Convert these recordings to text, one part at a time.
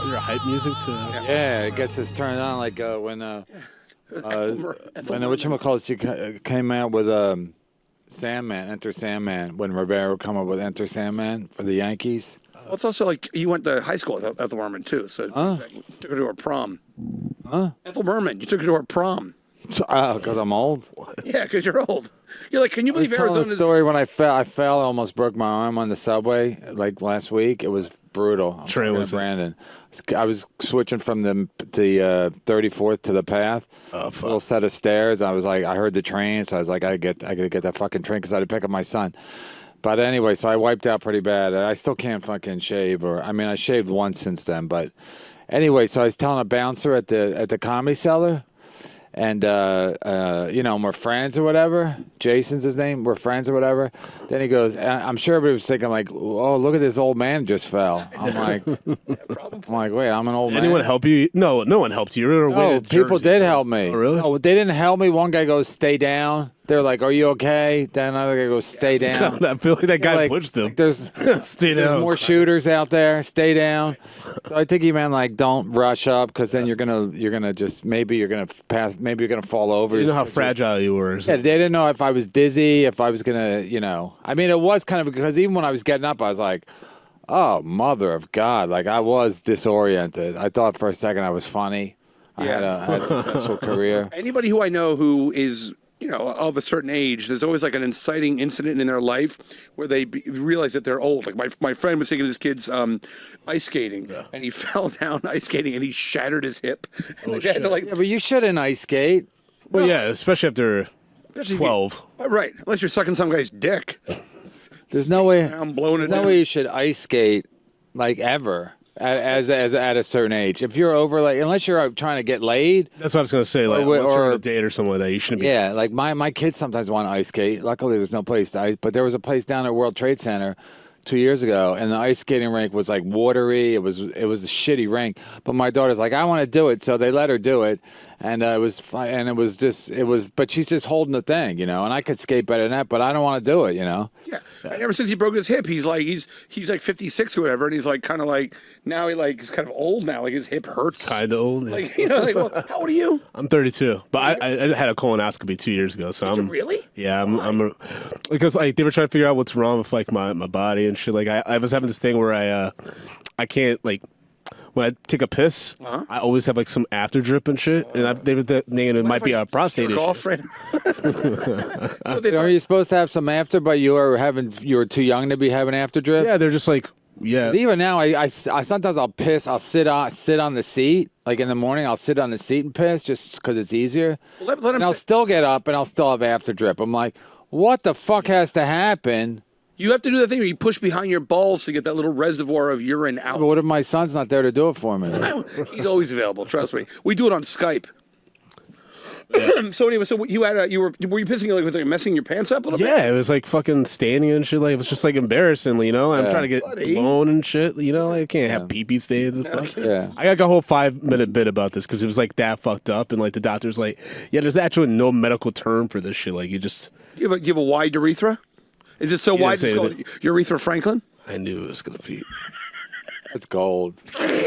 Is there hype music to? Yeah, it gets us turned on like when whatchamacallit came out with Sandman, Enter Sandman, when Rivera come up with Enter Sandman for the Yankees. Well, it's also like you went to high school with Ethel Merman too, so you took her to her prom. Ethel Merman, you took her to her prom. Because I'm old. Yeah, because you're old. You're like, can you believe Arizona? I was telling a story when I fell, I almost broke my arm on the subway like last week. It was brutal. Train was Brandon. I was switching from the 34th to the path. Oh, fuck. A little set of stairs. I was like, I heard the train, so I was like, I gotta get that fucking train because I had to pick up my son. But anyway, so I wiped out pretty bad. I still can't fucking shave, I shaved once since then. But anyway, so I was telling a bouncer at the Comedy Cellar. And, we're friends or whatever. Jason's his name. We're friends or whatever. Then he goes, I'm sure everybody was thinking like, oh, look at this old man who just fell. I'm like, wait, I'm an old man. Anyone help you? No one helped you. No, people did help me. Oh, really? No, they didn't help me. One guy goes, stay down. They're like, are you okay? Then another guy goes, stay down. I feel like that guy pushed him. There's down. more shooters out there. Stay down. So I think he meant like, don't rush up because then you're gonna just maybe you're gonna pass. Maybe you're gonna fall over. You know how fragile you were. Yeah, they didn't know if I was dizzy, if I was gonna, it was kind of because even when I was getting up, I was like, oh, mother of God, like I was disoriented. I thought for a second I was funny. I had a successful career. Anybody who I know who is, of a certain age, there's always like an inciting incident in their life where they realize that they're old. Like my friend was taking his kids ice skating, and he fell down ice skating, and he shattered his hip. And they had to, yeah, but you shouldn't ice skate. Well, yeah, especially after 12. Right, unless you're sucking some guy's dick. There's no way. I'm blowing it. There's no way you should ice skate like ever. As at a certain age, if you're over unless you're trying to get laid, that's what I was gonna say. Like, unless you're on a date or something like that, you shouldn't be. Yeah, like my kids sometimes want to ice skate. Luckily, there's no place to ice, but there was a place down at World Trade Center 2 years ago, and the ice skating rink was like watery. It was a shitty rink, but my daughter's like, I want to do it, so they let her do it, and it was fun, and it was. But she's just holding the thing, and I could skate better than that, but I don't want to do it, Yeah, and ever since he broke his hip, he's like 56 or whatever, and he's like kind of like now he's kind of old now, like his hip hurts. Kind of old. Yeah. Well, how old are you? I'm 32, but I had a colonoscopy 2 years ago, so I'm really. Yeah, because like they were trying to figure out what's wrong with like my body and shit. Like I was having this thing where I can't like. When I take a piss, I always have like some after drip and shit, and they were thinking it might be a prostate issue. Are you supposed to have some after, but you were too young to be having after drip? Yeah, they're just like, yeah. Even now, I sometimes I'll piss. I'll sit on the seat. Like in the morning, I'll sit on the seat and piss just because it's easier. And I'll still get up and I'll still have after drip. I'm like, what the fuck has to happen? You have to do the thing where you push behind your balls to get that little reservoir of urine out. But what if my son's not there to do it for me? He's always available. Trust me. We do it on Skype. Yeah. So anyway, were you pissing like was it messing your pants up a little bit? Yeah, it was like fucking standing and shit. Like it was just like embarrassing, I'm trying to get blown and shit. I can't have pee stains and fuck. Yeah. I got like a whole 5-minute bit about this because it was like that fucked up, and like the doctor's like, yeah, there's actually no medical term for this shit. Like you just you have a wide urethra. Is it so wide it's called Urethra Franklin? I knew it was gonna be. That's gold.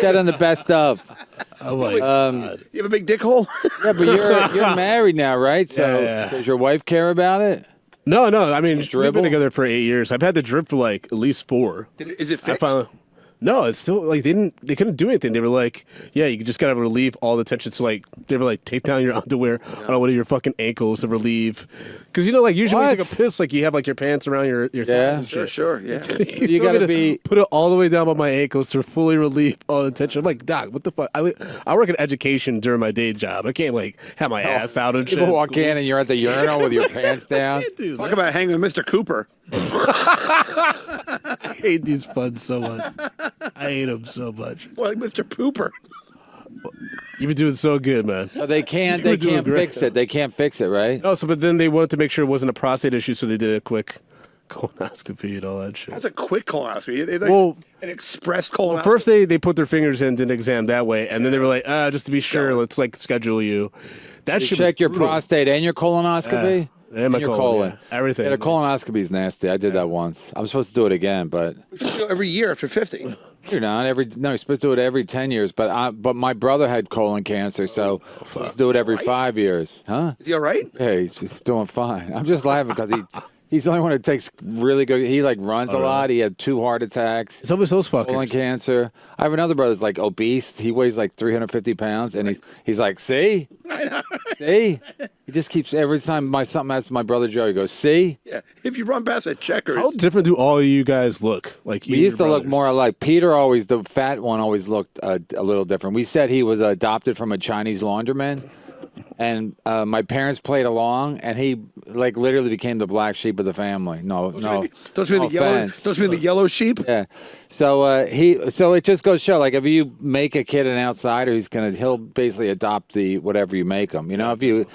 That on the best of. Oh my God. You have a big dick hole? Yeah, but you're married now, right? So does your wife care about it? No. I mean, we've been together for 8 years. I've had the drip for like at least 4. Is it fixed? No, it's still like they couldn't do anything. They were like, yeah, you just gotta relieve all the tension. So like they were like, take down your underwear on one of your fucking ankles to relieve, because like usually when you take a piss, like you have like your pants around your thighs and shit. Sure, yeah. You gotta put it all the way down by my ankles to fully relieve all the tension. I'm like, Doc, what the fuck? I work in education during my day job. I can't like have my ass out and shit. People walk in and you're at the urinal with your pants down. Talk about hanging with Mr. Cooper. I hate these puns so much. I hate them so much. Well, like Mr. Pooper. You've been doing so good, man. No, they can't fix it. They can't fix it, right? No, but then they wanted to make sure it wasn't a prostate issue, so they did a quick colonoscopy and all that shit. That's a quick colonoscopy. An express colonoscopy. Well, first they put their fingers in, did an exam that way, and then they were like, just to be sure, let's like schedule you. That should check your prostate and your colonoscopy. And my your colon. Yeah. Everything. Yeah, the colonoscopy is nasty. I did that once. I'm supposed to do it again, but We should go every year after 50. you're not. No, you're supposed to do it every 10 years. But my brother had colon cancer, so let's do it every 5 years. Huh? Is he all right? Hey, he's doing fine. I'm just laughing because he's the only one that takes really good. He like runs a lot. He had 2 heart attacks. It's always those fuckers. Colon cancer. I have another brother that's like obese. He weighs like 350 pounds, and he's like, see? See? He just keeps, every time something happens to my brother Joe, he goes, see? Yeah. If you run past a Checkers. How different do all of you guys look? Like We used to look more alike. Peter the fat one, always looked a little different. We said he was adopted from a Chinese laundromat. And my parents played along, and he like literally became the black sheep of the family. Don't you mean the yellow sheep? Yeah. So it just goes to show, like, if you make a kid an outsider, he'll basically adopt the whatever you make him. You know, if you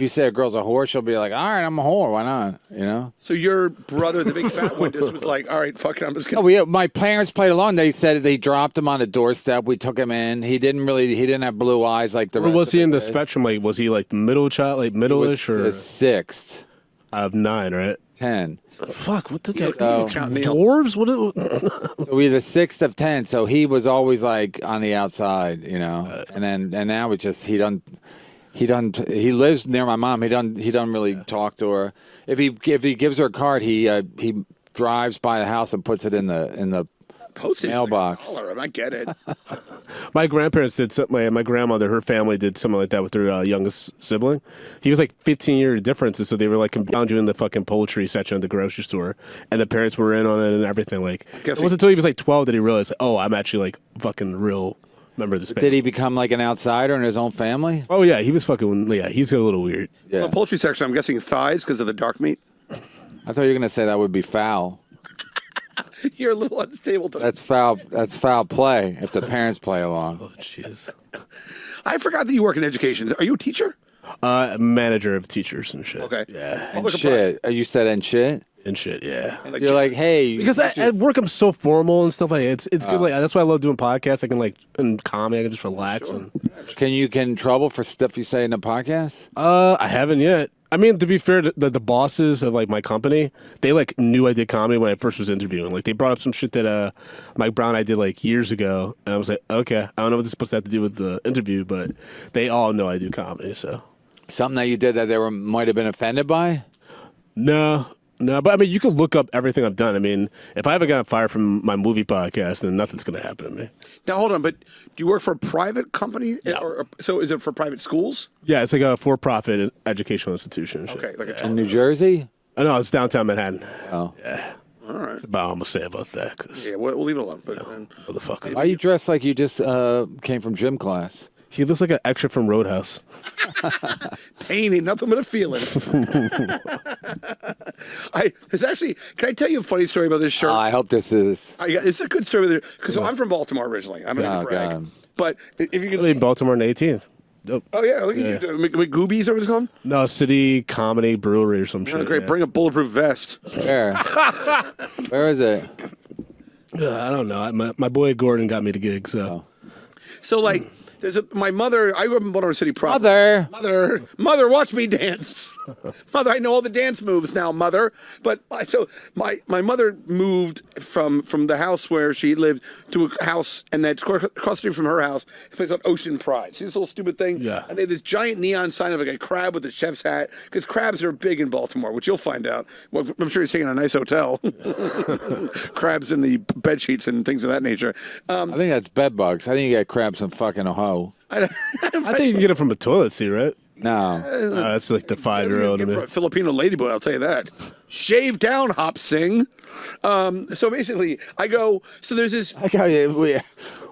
say a girl's a whore, she'll be like, all right, I'm a whore. Why not? You know. So your brother, the big fat one, just was like, all right, fuck it, I'm just gonna. My parents played along. They said they dropped him on the doorstep. We took him in. He didn't have blue eyes like the rest. Or was he in the kid. spectrum? Like, was he like the middle child, like middle-ish, or the 6th out of 9, right? 10? Fuck, what the Count Neil. dwarves? What? So we're the 6th of 10. So he was always like on the outside, you know. And now it's just he lives near my mom. He doesn't really talk to her. If he gives her a card, he drives by the house and puts it in the Postage mailbox. I get it. My grandparents did something. My grandmother, her family did something like that with their youngest sibling. He was like 15-year differences, so they were like found you in the fucking poultry section of the grocery store, and the parents were in on it and everything. Like, it wasn't until he was like 12 that he realized, like, oh, I'm actually like fucking real member of this family. Did he become like an outsider in his own family? Oh yeah, he was fucking. Yeah, he's a little weird. Yeah. The poultry section, I'm guessing thighs because of the dark meat. I thought you were gonna say that would be foul. You're a little unstable today. That's foul. That's foul play if the parents play along. Oh jeez. I forgot that you work in education. Are you a teacher? Manager of teachers and shit. Okay. Yeah. And shit. You said and shit. And shit. Yeah. You're like, hey, Because at work I'm so formal and stuff like that. It's good. Like that's why I love doing podcasts. I can like in comedy I can just relax and. Can you get in trouble for stuff you say in the podcast? I haven't yet. I mean, to be fair, the bosses of like my company, they like knew I did comedy when I first was interviewing. Like they brought up some shit that Mike Brown and I did like years ago, and I was like, okay, I don't know what this is supposed to have to do with the interview, but they all know I do comedy. So Something that you did that they might have been offended by? no, but I mean, you can look up everything I've done. I mean, if I haven't gotten fired from my movie podcast, then nothing's gonna happen to me. Now hold on, but do you work for a private company? Yeah. So is it for private schools? Yeah, it's like a for-profit educational institution. And shit. Okay, like a In New Jersey? I know it's downtown Manhattan. Oh. Yeah, all right. that's about all I'm gonna say about that. Cause Yeah, we'll leave it alone. But motherfuckers. Why are you dressed like you just came from gym class? He looks like an extra from Roadhouse. pain ain't nothing but a feeling. It's actually. Can I tell you a funny story about this shirt? I hope this is. It's a good story because I'm from Baltimore originally. I'm not gonna brag, God. but if you I can live in see, Baltimore on the 18th. Dope. oh yeah, look at you, McGoobies, or what's it called? No, City Comedy Brewery or some Oh, shit. great, yeah. bring a bulletproof vest. Where? Where is it? I don't know. My boy Gordon got me the gig, so. So like, my mother. I grew up in Baltimore City proper. Mother, watch me dance. Mother, I know all the dance moves now, mother. But so my mother moved from the house where she lived to a house, and that's across the street from her house, a place called Ocean Pride. See this little stupid thing? Yeah. And they have this giant neon sign of like a crab with a chef's hat, because crabs are big in Baltimore, which you'll find out. Well, I'm sure you're staying in a nice hotel. Crabs in the bed sheets and things of that nature. I think that's bed bugs. I think you got crabs in fucking Ohio. I think you can get it from a toilet seat, right? No. That's like the 5-year-old in me. Filipino ladyboy, I'll tell you that. Shave down, Hop Sing. So basically, I go. So there's this.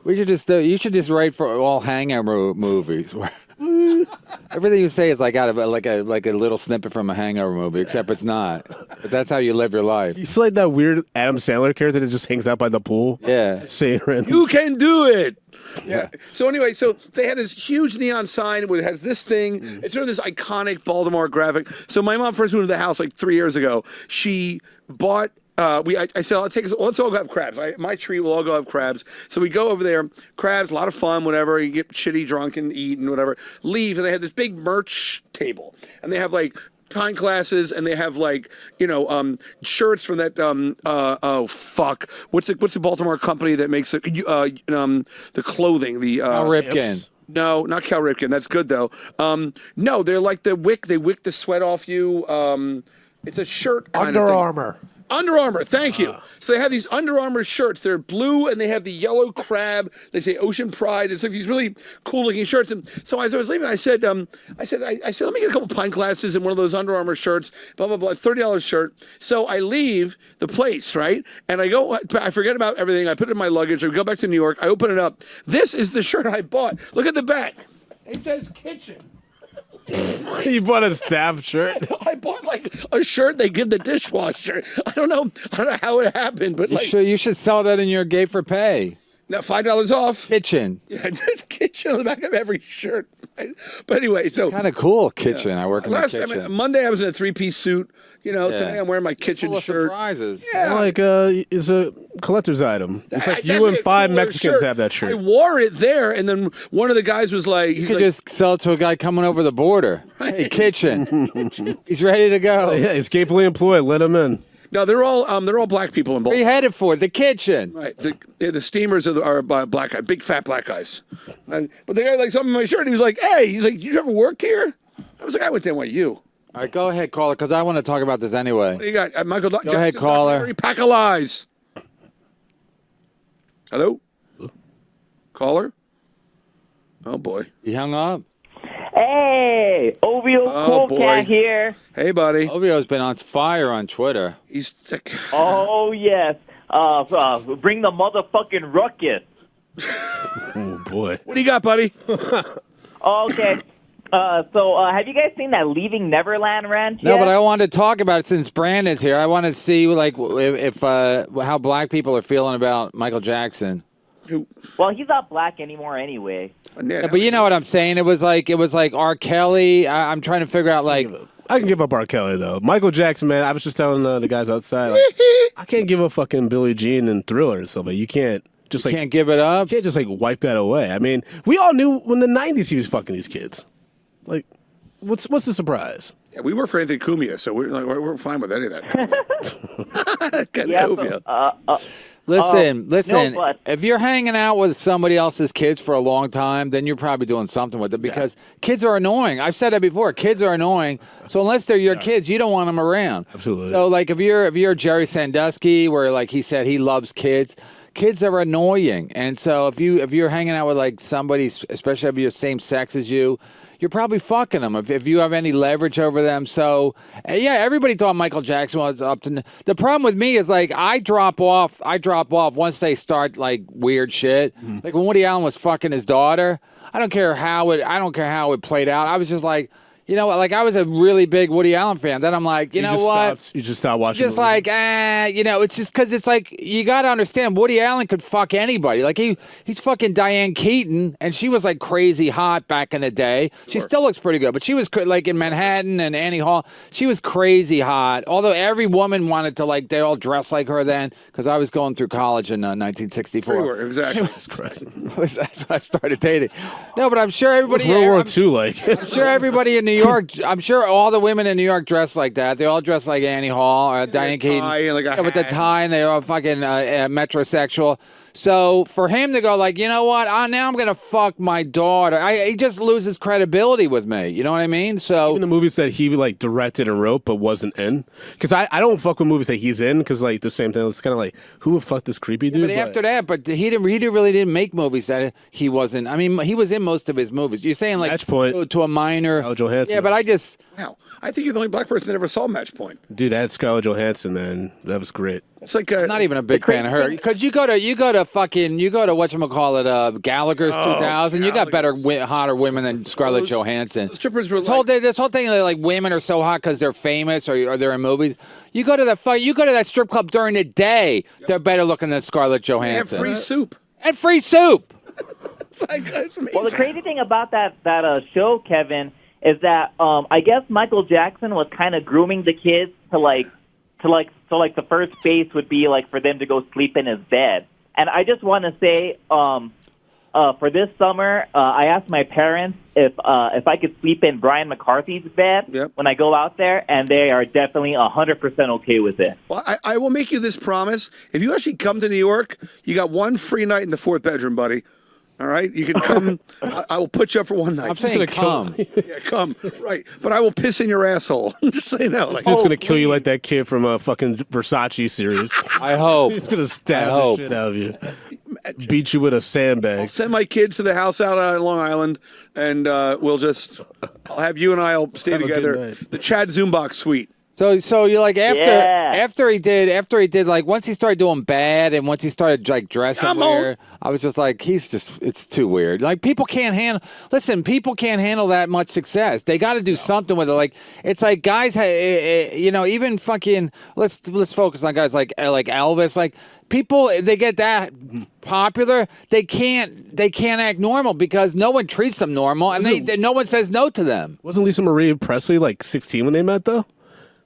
We should just. You should just write for all hangover movies. Where everything you say is like out of like a little snippet from a hangover movie, except it's not. But that's how you live your life. He's like that weird Adam Sandler character that just hangs out by the pool. Yeah. Saying random. You can do it. Yeah. So anyway, so they had this huge neon sign which has this thing. It's sort of this iconic Baltimore graphic. So my mom first moved to the house like 3 years ago. She bought. I said, let's all go have crabs. My treat, we'll all go have crabs. So we go over there, crabs, a lot of fun, whatever. You get shitty drunk and eat and whatever. Leave, and they have this big merch table, and they have like pint glasses, and they have like shirts from that what's the Baltimore company that makes the clothing, the Ripken. No, not Cal Ripken. That's good though. No, they're like the wick. They wick the sweat off you. It's a shirt kind of Under thing. Armour. Under Armour, thank you. So they have these Under Armour shirts. They're blue, and they have the yellow crab. They say Ocean Pride. It's like these really cool-looking shirts. And so as I was leaving, I said, let me get a couple pint glasses and one of those Under Armour shirts. Blah blah blah. $30 shirt. So I leave the place, right? And I go. I forget about everything. I put it in my luggage. I go back to New York. I open it up. This is the shirt I bought. Look at the back. It says kitchen. You bought a staff shirt? I bought like a shirt they give the dishwasher. I don't know how it happened, but You should sell that in your gate for pay. Now $5 off. Kitchen. Yeah, just kitchen on the back of every shirt. But anyway, so Kind of cool. Kitchen. I work in the last kitchen. time, Monday I was in a 3-piece suit. Today I'm wearing my kitchen Full of shirt. surprises. Yeah. Like, it's a collector's item. It's like That's you and a 5 cooler Mexicans shirt. have that I shirt. wore it there, and then one of the guys was like, You could just sell it to a guy coming over the border. Hey, kitchen. He's ready to go. Yeah, he's gainfully employed. Let him in. no, they're all black people in Where you Baltimore. headed for? The kitchen. Right, the steamers are black guys, big fat black guys. But the guy like something in my shirt. He was like, "Hey," he's like, "You ever work here?" I was like, "I went to NYU." All right, go ahead, caller, because I want to talk about this anyway. What do you got? Michael Jackson ahead, caller. documentary, Pack of Lies. Hello? Caller? Oh, boy. He hung up. Hey, OVO Oh, Cool boy. Cat here. Hey, buddy. Ovio's been on fire on Twitter. He's sick. Oh, yes. Bring the motherfucking ruckus. Oh, boy. What do you got, buddy? Okay. So have you guys seen that Leaving Neverland rant No, yet? but I wanted to talk about it since Brandon's here. I want to see if how black people are feeling about Michael Jackson. Well, he's not black anymore anyway. Yeah, but you know what I'm saying? It was like R. Kelly. I'm trying to figure out like. I can give up R. Kelly, though. Michael Jackson, man, I was just telling the guys outside, like, I can't give up fucking Billie Jean and Thriller and stuff, but you can't just Can't give it up. you can't just like wipe that away. I mean, we all knew in the 90s he was fucking these kids. Like, what's the surprise? Yeah, we work for Anthony Cumia, so we're fine with any of that. Yeah, Listen. no, but- If you're hanging out with somebody else's kids for a long time, then you're probably doing something with it because kids are annoying. I've said that before. Kids are annoying. So unless they're your kids, you don't want them around. Absolutely. So like if you're Jerry Sandusky, where like he said he loves kids. Kids are annoying, and so if you're hanging out with like somebody, especially if you're the same sex as you, you're probably fucking them if you have any leverage over them. So yeah, everybody thought Michael Jackson was up to. The problem with me is like I drop off once they start like weird shit. Like when Woody Allen was fucking his daughter, I don't care how it played out. I was just like. You know what? Like I was a really big Woody Allen fan. Then I'm like, you know what? You just stopped watching. Just like, it's just because it's like you got to understand Woody Allen could fuck anybody. Like he's fucking Diane Keaton, and she was like crazy hot back in the day. She still looks pretty good, but she was like in Manhattan and Annie Hall. She was crazy hot. Although every woman wanted to like they all dress like her then because I was going through college in 1964. Exactly. Jesus Christ. That's why I started dating. No, but I'm sure everybody. What's World War II like? I'm sure everybody in New York. I'm sure all the women in New York dress like that. They all dress like Annie Hall or Diane Keaton. Tie and like a with the hat. tie, and they're all fucking metrosexual. So for him to go like, you know what? Now I'm gonna fuck my daughter. He just loses credibility with me. You know what I mean? So Even the movies that he like directed and wrote but wasn't in, because I don't fuck with movies that he's in, because like the same thing. It's kind of like, who would fuck this creepy dude? But after that, he really didn't make movies that he wasn't. I mean, he was in most of his movies. You're saying like Match Point. to a minor. Scarlett Johansson. Yeah, but I just. Wow. I think you're the only black person that ever saw Match Point. Dude, that Scarlett Johansson, man, that was great. It's like I'm not even a big fan of her because you go to whatchamacallit, Gallagher's 2000. You got better, hotter women than Scarlett Johansson. strippers were This whole thing that like women are so hot because they're famous or they're in movies. You go to that strip club during the day. They're better looking than Scarlett they have Johansson. free soup. And free soup. It's amazing. Well, the crazy thing about that show, Kevin, is that I guess Michael Jackson was kind of grooming the kids so the first base would be like for them to go sleep in his bed. And I just want to say, for this summer, I asked my parents if I could sleep in Brian McCarthy's bed when I go out there, and they are definitely 100% okay with it. Well, I will make you this promise. If you actually come to New York, you got one free night in the 4th bedroom, buddy. All right? You can come. I will put you up for one night. I'm saying come. Yeah, come. Right. But I will piss in your asshole. Just so you know. This dude's going to kill you like that kid from a fucking Versace series. I hope. He's going to stab the shit out of you. Beat you with a sandbag. I'll send my kids to the house out on Long Island, and I'll have you and I'll stay together. The Chad Zumbox suite. So you're like after he did like once he started doing bad and once he started like dressing weird, I was just like it's too weird. Like people can't handle that much success. They got to do something with it. Like it's like guys, even fucking let's focus on guys like Elvis. Like people, they get that popular, they can't act normal because no one treats them normal and no one says no to them. Wasn't Lisa Marie Presley like 16 when they met though?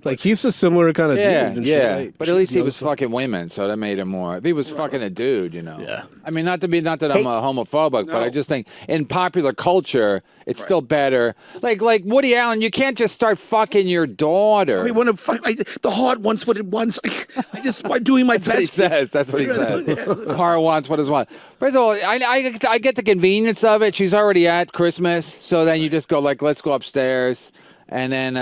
Like, he's a similar kind of dude. And shit. Like, but at least he was fucking women, so that made him more. If he was fucking a dude, Yeah. I mean, not that I'm a homophobic, but I just think in popular culture, it's still better. Like Woody Allen, you can't just start fucking your daughter. I want to fuck. The heart wants what it wants. I'm doing my best. That's what he says. The heart wants what it wants. First of all, I get the convenience of it. She's already at Christmas, so then you just go like, let's go upstairs. And then,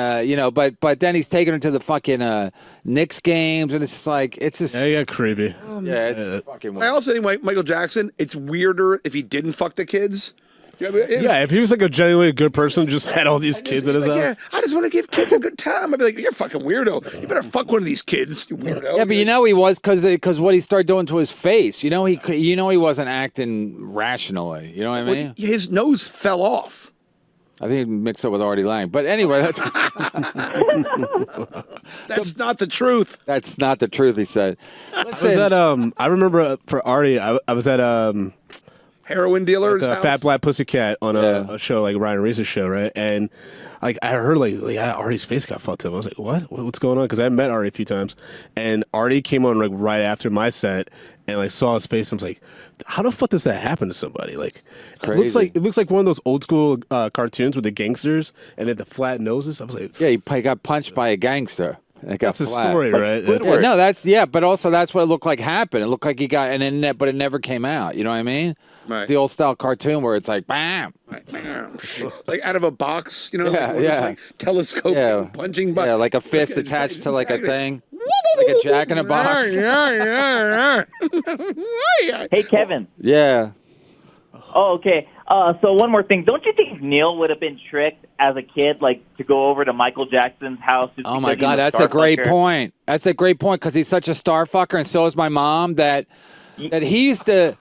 but then he's taking her to the fucking Knicks games, and it's just like, it's just... Yeah, creepy. It's fucking weird. I also think Michael Jackson, it's weirder if he didn't fuck the kids. Yeah, if he was like a genuinely good person, just had all these kids in his house. Yeah, I just want to give kids a good time. I'd be like, you're a fucking weirdo. You better fuck one of these kids, you weirdo. Yeah, but he was because what he started doing to his face. He wasn't acting rationally. You know what I mean? His nose fell off. I think he mixed up with Artie Lang. But anyway, that's not the truth. That's not the truth, he said. Listen, I remember for Artie, I was at heroin dealer's house? Fat Black Pussycat on a show like Ryan Reese's show, right? And like I heard Artie's face got fucked up. I was like, what's going on? Because I met Artie a few times, and Artie came on like right after my set and like saw his face. I was like, how the fuck does that happen to somebody? Like Crazy. it looks like one of those old school cartoons with the gangsters and then the flat noses. I was like, yeah, he got punched by a gangster. That's the story, right? But also that's what it looked like happened. It looked like he got, but it never came out. You know what I mean? Right. The old style cartoon where it's like, bam. Like out of a box, like telescope punching by. Yeah, like a fist attached to like a thing. Like a jack in a box. Hey, Kevin. Yeah. Oh, okay. So one more thing. Don't you think Neil would have been tricked as a kid, like to go over to Michael Jackson's house? Oh my God, that's a great point. That's a great point because he's such a star fucker, and so is my mom. That he used to.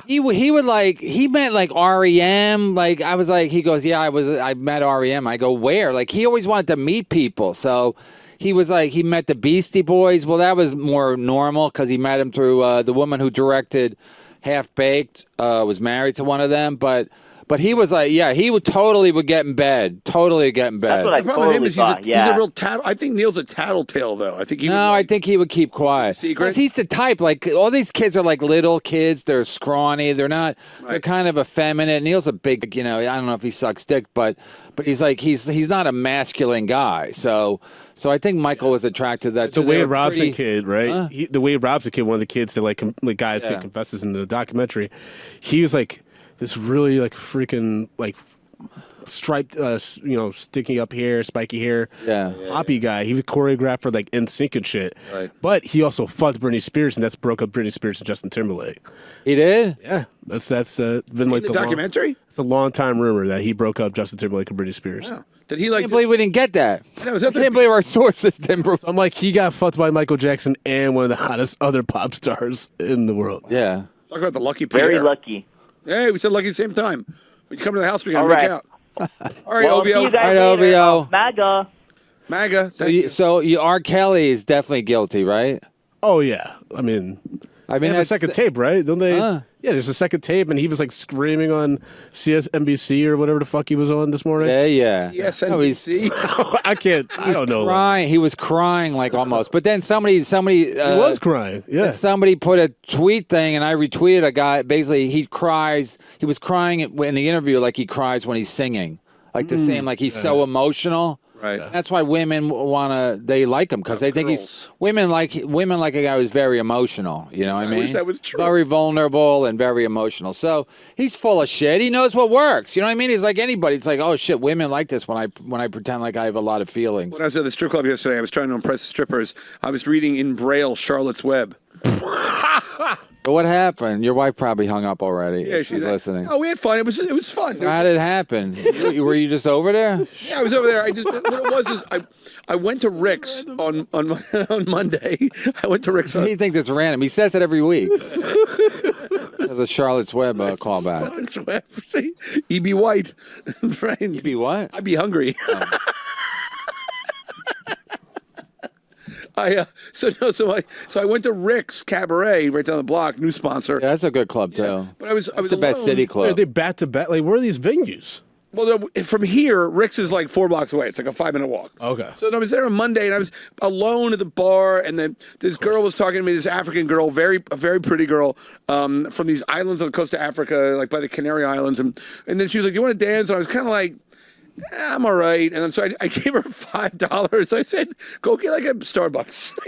He met like REM. Like I was like, he goes, yeah, I met REM. I go, where? Like he always wanted to meet people, so. He was like, he met the Beastie Boys. Well, that was more normal because he met him through the woman who directed Half Baked, was married to one of them. But he was like, yeah, he would get in bed. Totally get in bed. That's what I the problem with him is he's a real tattle. I think Neil's a tattletale, though. I think I think he would keep quiet. Because he's the type, like, all these kids are like little kids. They're scrawny. They're not, they're kind of effeminate. Neil's a big, I don't know if he sucks dick, but he's like, he's not a masculine guy. So I think Michael was attracted to that. The Wade Robson kid, right? The Wade Robson kid, one of the kids that like guys that confesses in the documentary. He was like this really like freaking like striped, sticking up hair, spiky hair, poppy guy. He was choreographed for like NSYNC and shit. Right. But he also fucked Britney Spears, and that's broke up Britney Spears and Justin Timberlake. He did? Yeah, that's been like the documentary. It's a long time rumor that he broke up Justin Timberlake and Britney Spears. Wow. Did he I can't believe we didn't get that. I can't believe our sources didn't. I'm like, he got fucked by Michael Jackson and one of the hottest other pop stars in the world. Yeah. Talk about the lucky pair. Very lucky. Hey, we said lucky at the same time. When you come to the house, we got to make out. All right, well, OVO. All right, OVO. MAGA. MAGA. R. Kelly is definitely guilty, right? Oh, yeah. I mean... I mean, They have a second tape, right? Don't they? Huh? Yeah, there's a second tape, and he was like screaming on CSNBC or whatever the fuck he was on this morning. Yeah. Yes, No, NBC. I can't. I don't know. Crying. He was crying like almost. But then somebody. He was crying. Yeah. Somebody put a tweet thing, and I retweeted a guy. Basically, he cries. He was crying in the interview like he cries when he's singing, like the same, like he's so emotional. Right. That's why women they like him because they think women like a guy who's very emotional. You know what I mean? wish that was true. Very vulnerable and very emotional. So he's full of shit. He knows what works. You know what I mean? He's like anybody. It's like, oh shit, women like this when I pretend like I have a lot of feelings. When I was at the strip club yesterday, I was trying to impress the strippers. I was reading in Braille Charlotte's Web. So what happened? Your wife probably hung up already. Yeah, she's listening. Oh, we had fun. It was fun. So how did it happen? Were you just over there? Yeah, I was over there. What it was is I went to Rick's on Monday. I went to Rick's. He thinks it's random. He says it every week. That's a Charlotte's Web callback. Charlotte's Web. E.B. White. Right. E.B. what? I'd be hungry. So I went to Rick's Cabaret right down the block, new sponsor. Yeah, that's a good club too. Yeah, but I was the best alone. city club. Are they back to back? Like, where are these venues? Well, from here, Rick's is like 4 blocks away. It's like a 5-minute walk. Okay. So I was there on Monday, and I was alone at the bar, and then this girl was talking to me, this African girl, a very pretty girl, from these islands on the coast of Africa, like by the Canary Islands, and then she was like, "Do you want to dance?" And I was kind of like, I'm all right. And then so I gave her $5. I said, go get like a Starbucks.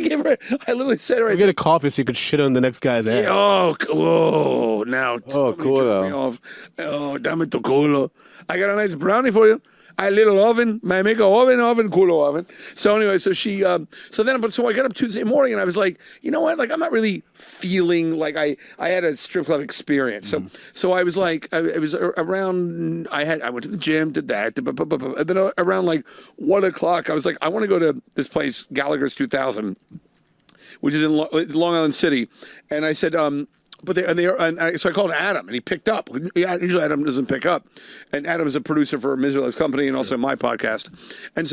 I literally said right. Go get a coffee so you could shit on the next guy's ass. Oh, now. Oh, cool. Oh, dame tu culo. I got a nice brownie for you. I little oven. I make a oven, culo oven. So anyway, so I got up Tuesday morning and I was like, you know what? Like, I'm not really feeling like I had a strip club experience. So I was like, it was around, I went to the gym, did that. And then around like 1 o'clock, I was like, I want to go to this place, Gallagher's 2000, which is in Long Island City. And I said, so I called Adam, and he picked up. Usually Adam doesn't pick up, and Adam is a producer for Misery Loves Company and also my podcast. And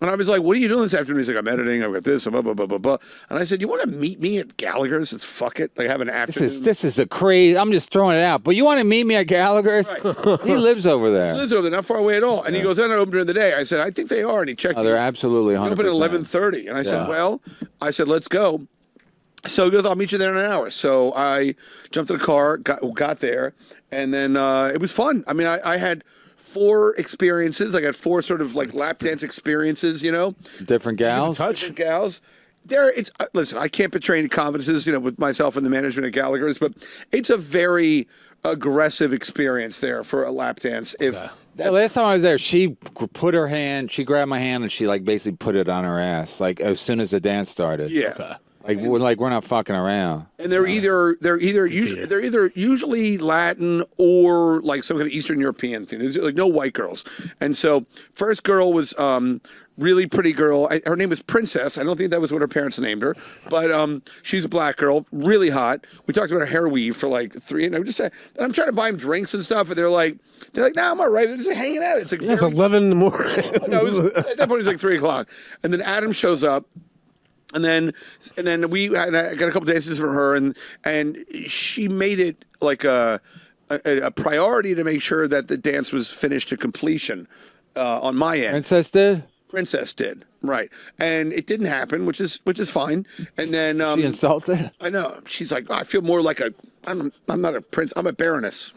I was like, "What are you doing this afternoon?" He's like, "I'm editing. I've got this, blah blah blah blah blah." And I said, "You want to meet me at Gallagher's? It's fuck it, like have an afternoon." This is a crazy. I'm just throwing it out, but you want to meet me at Gallagher's? Right. He lives over there. He lives over there, not far away at all. And he goes, "They're not open during the day." I said, "I think they are." And he checked. Oh, they're absolutely 100%. Open at 11:30, and I said, "Well," I said, "Let's go." So he goes, I'll meet you there in an hour. So I jumped in the car, got there, and then it was fun. I mean, I had 4 experiences. I got 4 sort of like lap dance experiences, you know. Different gals? Different gals. Listen, I can't betray any confidences, you know, with myself and the management at Gallagher's, but it's a very aggressive experience there for a lap dance. Last time I was there, she grabbed my hand and she like basically put it on her ass, like as soon as the dance started. Yeah. Okay. We're not fucking around. And they're usually Latin or like some kind of Eastern European thing. There's like no white girls. And so first girl was really pretty girl. Her name was Princess. I don't think that was what her parents named her, but she's a black girl, really hot. We talked about her hair weave for like 3, and I'm trying to buy them drinks and stuff, and they're like, nah, I'm all right. They're just hanging out. It's like it's 11 in the morning. No, at that point it was like 3 o'clock, and then Adam shows up. And then I got a couple dances from her, and she made it like a priority to make sure that the dance was finished to completion on my end. Princess did, right? And it didn't happen, which is fine. And then she insulted. I know. She's like, I feel more like I'm not a prince. I'm a baroness.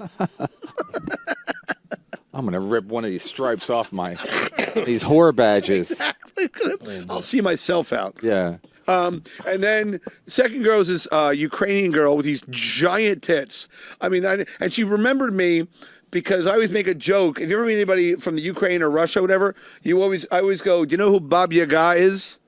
I'm gonna rip one of these stripes off these whore badges. Exactly. I'll see myself out. Yeah. And then second girl is this Ukrainian girl with these giant tits. I mean, and she remembered me because I always make a joke. If you ever meet anybody from the Ukraine or Russia or whatever, I always go, do you know who Baba Yaga is?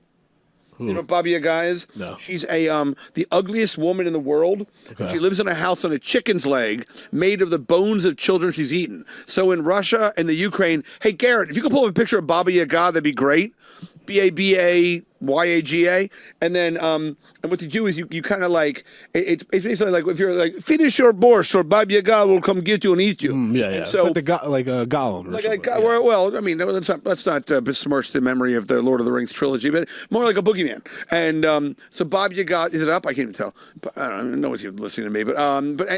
You know what Baba Yaga is? No. She's the ugliest woman in the world. Okay. She lives in a house on a chicken's leg made of the bones of children she's eaten. So in Russia and the Ukraine, hey, Garrett, if you could pull up a picture of Baba Yaga, that'd be great. BABAYAGA, and then and what you do is you kind of like it's basically like if you're like finish your borscht or Baba Yaga will come get you and eat you. Yeah. And It's so like like a golem. Or something. well, I mean, let's not besmirch the memory of the Lord of the Rings trilogy, but more like a boogeyman. And so Baba Yaga, is it up? I can't even tell. But I don't know. No one's even listening to me. But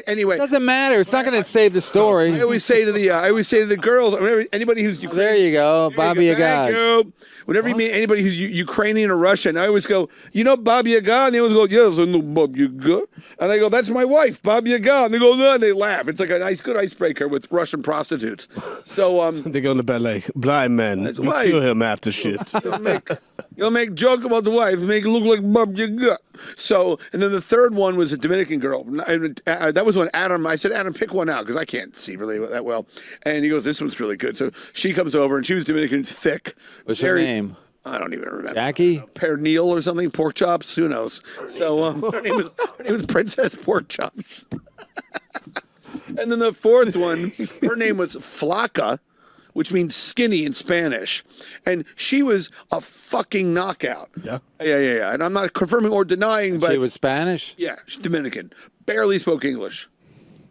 anyway, It doesn't matter. It's not going to save the story. I always say to the girls, anybody who's Ukrainian, There you go, Baba Yaga. Thank you. Whenever you meet anybody who's Ukrainian or Russian, I always go, you know Baba Yaga? And they always go, yes, I know Baba Yaga. And I go, that's my wife, Baba Yaga. And they go, no, and they laugh. It's like a nice, good icebreaker with Russian prostitutes. So they go in the bed like blind men. We right. kill him after shift. You'll make joke about the wife, make it look like Baba Yaga. So, and then the third one was a Dominican girl. That was when I said, Adam, pick one out because I can't see really that well. And he goes, this one's really good. So she comes over and she was Dominican, thick. What's her name? I don't even remember. Jackie? Pernil or something, pork chops, who knows? So her name was Princess Pork Chops. And then the fourth one, her name was Flaca, which means skinny in Spanish. And she was a fucking knockout. Yeah. Yeah. And I'm not confirming or denying, but She was Spanish? yeah, she's Dominican. Barely spoke English.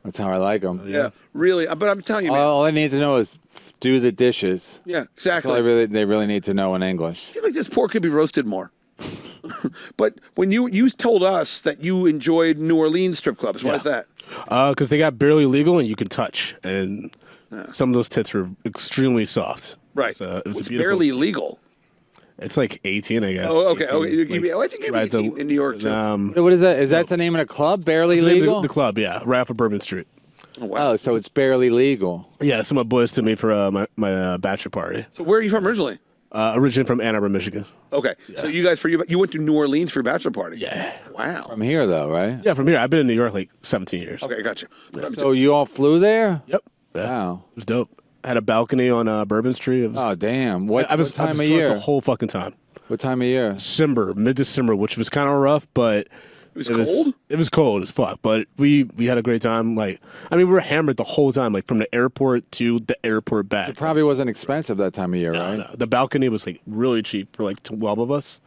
That's how I like them. Yeah, really. But I'm telling you, man. All I need to know is do the dishes. Yeah, That's exactly. all they really need to know in English. I feel like this pork could be roasted more. But when you told us that you enjoyed New Orleans strip clubs, why is that? Because they got barely legal and you can touch, and some of those tits were extremely soft. Right. So it was It's a beautiful. barely legal. It's like 18, I guess. Oh, okay. 18, Okay. I think you're 18 in New York, too. What is that? Is that the name of the club? Barely It's the name of legal? The club, yeah, right off of Bourbon Street. Oh, so it's barely legal. Yeah, so my boys took me for my bachelor party. So where are you from originally? Originally from Ann Arbor, Michigan. Okay. So you guys, you went to New Orleans for your bachelor party? Yeah. Wow. From here, though, right? Yeah, from here. I've been in New York like 17 years. Okay, gotcha. So you all flew there? Yep. Yeah. Wow. It was dope. I had a balcony on Bourbon Street. It was, Oh, damn. What I was time of drunk year? the whole fucking time. What time of year? Mid-December, which was kind of rough, but It was cold? It was cold as fuck, but we had a great time. Like, I mean, we were hammered the whole time, like from the airport to the airport back. It probably wasn't expensive that time of year, right? No. The balcony was like really cheap for like 12 of us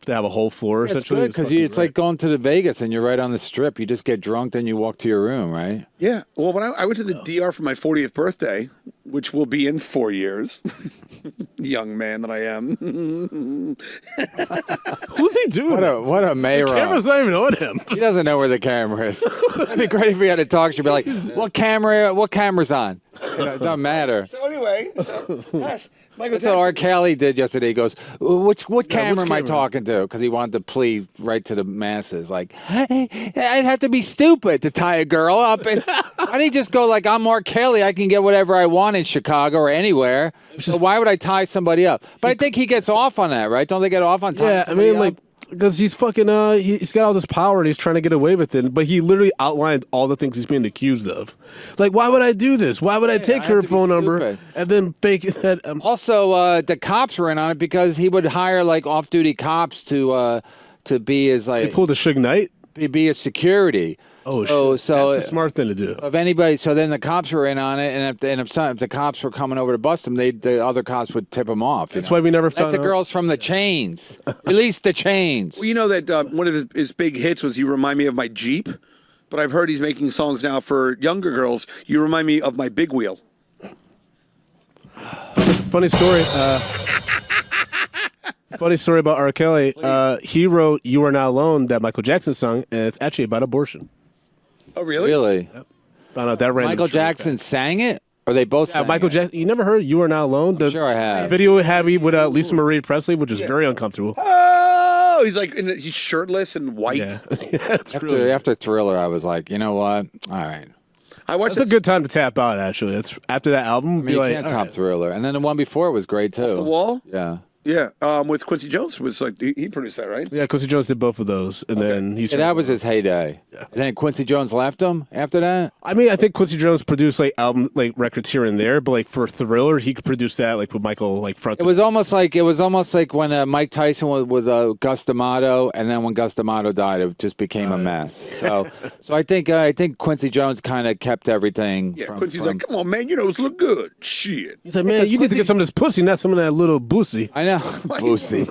to have a whole floor. It's essentially. good because it's like going to the Vegas and you're right on the strip. You just get drunk, then you walk to your room, right? Yeah. Well, when I went to the DR for my 40th birthday, which will be in 4 years, young man that I am. Who's he doing? What a mayor. Camera's not even on him. He doesn't know where the camera is. It'd be great if we had to talk. She'd be like, "What camera's on?" You know, it doesn't matter. So anyway, yes, Michael That's what R. Kelly did yesterday. He goes, what camera am I camera? talking to? Because he wanted to plead right to the masses. Like, hey, I'd have to be stupid to tie a girl up. Why didn't he just go like, I'm R. Kelly. I can get whatever I want in Chicago or anywhere. So why would I tie somebody up? But I think he gets off on that, right? Don't they get off on tying Yeah, I somebody mean, up? like, because he's fucking, he's got all this power and he's trying to get away with it. But he literally outlined all the things he's being accused of. Like, why would I do this? Why would I take I her have to be phone number stupid. and then fake it? Also, the cops were in on it because he would hire like off-duty cops to be his They like pulled a Suge Knight? be his security. Oh, So shit. That's a smart thing to do. If anybody, so then the cops were in on it, and if the cops were coming over to bust him, the other cops would tip him off. That's why we never Let found the out. girls from the chains release the chains. Well, you know that one of his big hits was "You Remind Me of My Jeep," but I've heard he's making songs now for younger girls. "You Remind Me of My Big Wheel." Funny story. Funny story about R. Kelly. He wrote "You Are Not Alone," that Michael Jackson song, and it's actually about abortion. Oh, really? Really? Found out that random Michael trivia Jackson fact. sang it, or they both Yeah, sang Michael it? Jackson. You never heard "You Are Not Alone"? The sure I have. video heavy with Lisa Marie Presley, which is very uncomfortable. Oh, he's like he's shirtless and white. Yeah, it's really. After Thriller, I was like, you know what? All right. I watched That's a good time to tap out. Actually, that's after that album. I mean, be you like, can't all top right. Thriller, and then the one before was great too. The Wall. Yeah. Yeah, with Quincy Jones was like he produced that, right? Yeah, Quincy Jones did both of those, and then he. Yeah, that was his heyday. And then Quincy Jones left him after that. I mean, I think Quincy Jones produced like album like records here and there, but like for Thriller, he could produce that like with Michael like front. It was almost like when Mike Tyson was with Gus D'Amato, and then when Gus D'Amato died, it just became a mess. So I think Quincy Jones kind of kept everything. Yeah, from, Quincy's from- like, come on, man, you know, it's look good. Shit. He's like, man, you need to get some of this pussy, not some of that little boosie. I know. now? Boosie.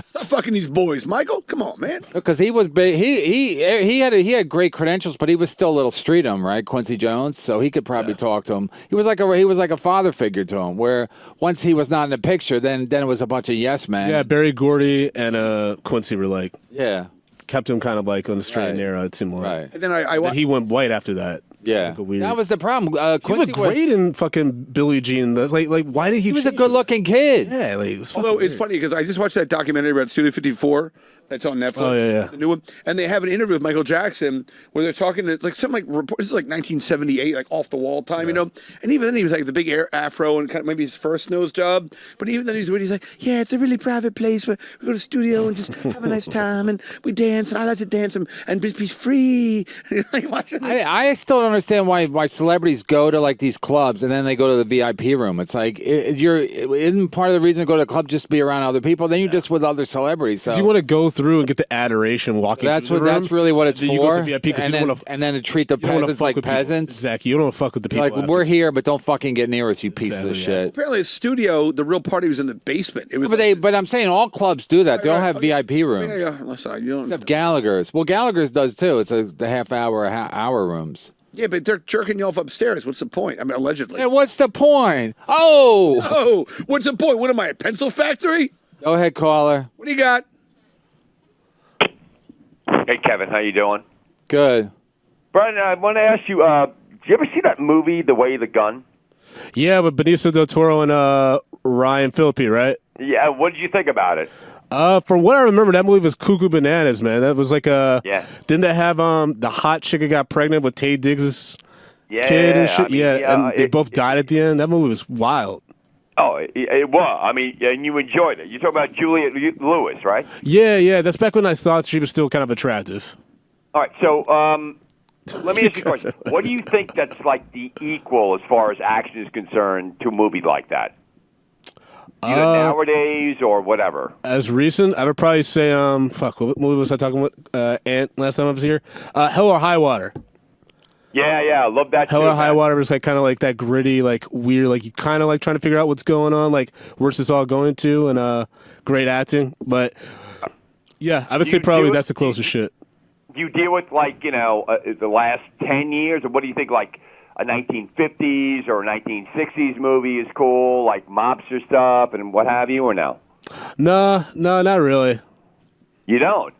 Stop fucking these boys, Michael. Come on, man. Because he was big. He had great credentials, but he was still a little streetum, right? Quincy Jones, so he could probably talk to him. He was like a father figure to him. Where once he was not in the picture, then it was a bunch of yes men. Yeah, Barry Gordy and Quincy were like, kept him kind of like on the straight and narrow. It seemed like. Right. And then he went white after that. Yeah, that was the problem. He looked great in fucking Billie Jean. Like, why did he? He was a good-looking kid. Yeah, like, it was although it's funny because I just watched that documentary about Studio 54. That's on Netflix. Oh yeah. The new one, and they have an interview with Michael Jackson where they're talking. It's like something like this is like 1978, like off the wall time, you know. And even then, he was like the big afro and kind of maybe his first nose job. But even then, he's like, yeah, it's a really private place where we go to the studio and just have a nice time and we dance and I like to dance and just be free. Like watching this. I still don't understand why celebrities go to like these clubs and then they go to the VIP room. It's like isn't part of the reason to go to the club just to be around other people? Then you're just with other celebrities. So you want to go through and get the adoration walking. That's through the room. That's really what it's for. You go to VIP and then to treat the peasants like peasants. Exactly. You don't want to fuck with the people. Like we're here, but don't fucking get near us, you pieces of shit. Apparently, his studio, the real party was in the basement. It was. But I'm saying all clubs do that. They all have VIP rooms. Yeah. You don't. Except Gallagher's. Well, Gallagher's does too. It's the half hour rooms. Yeah, but they're jerking you off upstairs. What's the point? I mean, allegedly. And what's the point? Oh, what's the point? What am I, a pencil factory? Go ahead, caller. What do you got? Hey, Kevin, how you doing? Good. Brian, I want to ask you, did you ever see that movie, The Way of the Gun? Yeah, with Benicio del Toro and Ryan Phillippe, right? Yeah, what did you think about it? From what I remember, that movie was cuckoo bananas, man. That was like Didn't they have the hot chick that got pregnant with Taye Diggs' kid and shit? And they both died at the end. That movie was wild. Oh, it was. I mean, and you enjoyed it. You're talking about Juliette Lewis, right? Yeah. That's back when I thought she was still kind of attractive. All right, so let me ask you a question. What do you think that's like the equal as far as action is concerned to a movie like that? Either nowadays or whatever. As recent, I would probably say, what movie was I talking about? Ant last time I was here? Hell or High Water. Yeah, I love that. Hell or High Water was like kind of like that gritty, like weird, like you kind of like trying to figure out what's going on, like where's this all going to, and great acting. But yeah, I would say probably that's the closest shit. Do you deal with like the last 10 years, or what do you think like? A 1950s or 1960s movie is cool, like mobster stuff and what have you, or no? No, not really. You don't?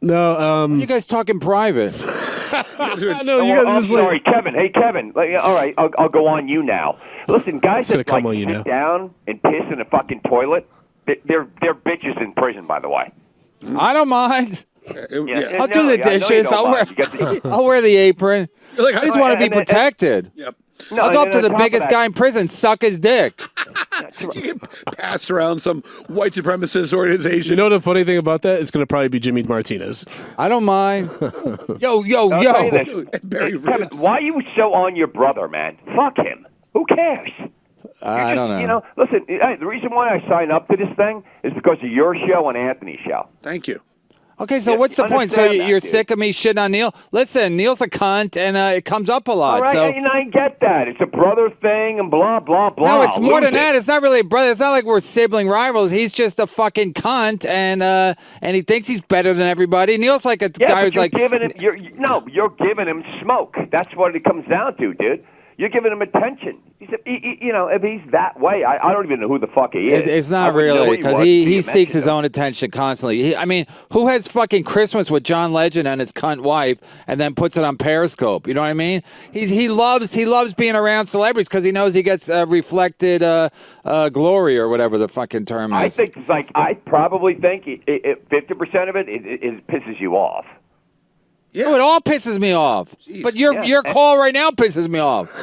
No. You guys talking private? Sorry, Kevin. Hey, Kevin. All right, I'll go on you now. Listen, guys that sit down and piss in a fucking toilet, they're bitches in prison, by the way. I don't mind. I'll do the dishes. I'll wear the apron. Like, I just want to be protected. Yep. No, I'll go up to the biggest guy in prison, suck his dick. You get passed around some white supremacist organization. You know the funny thing about that? It's going to probably be Jimmy Martinez. I don't mind. Yo. Kevin, why are you so on your brother, man? Fuck him. Who cares? I don't know. Listen, the reason why I signed up to this thing is because of your show and Anthony's show. Thank you. Okay, so what's the point? So you're sick of me shitting on Neil? Listen, Neil's a cunt, and it comes up a lot. All right, so I get that. It's a brother thing and blah, blah, blah. No, it's more than that. It's not really a brother. It's not like we're sibling rivals. He's just a fucking cunt, and he thinks he's better than everybody. Neil's like a guy who's like... You're giving him smoke. That's what it comes down to, dude. You're giving him attention. If he's that way, I don't even know who the fuck he is. It's not really, because he seeks his own attention constantly. Who has fucking Christmas with John Legend and his cunt wife and then puts it on Periscope? You know what I mean? He loves being around celebrities because he knows he gets reflected glory or whatever the fucking term is. I probably think 50% of it pisses you off. Yeah. It all pisses me off. Jeez. But your call right now pisses me off.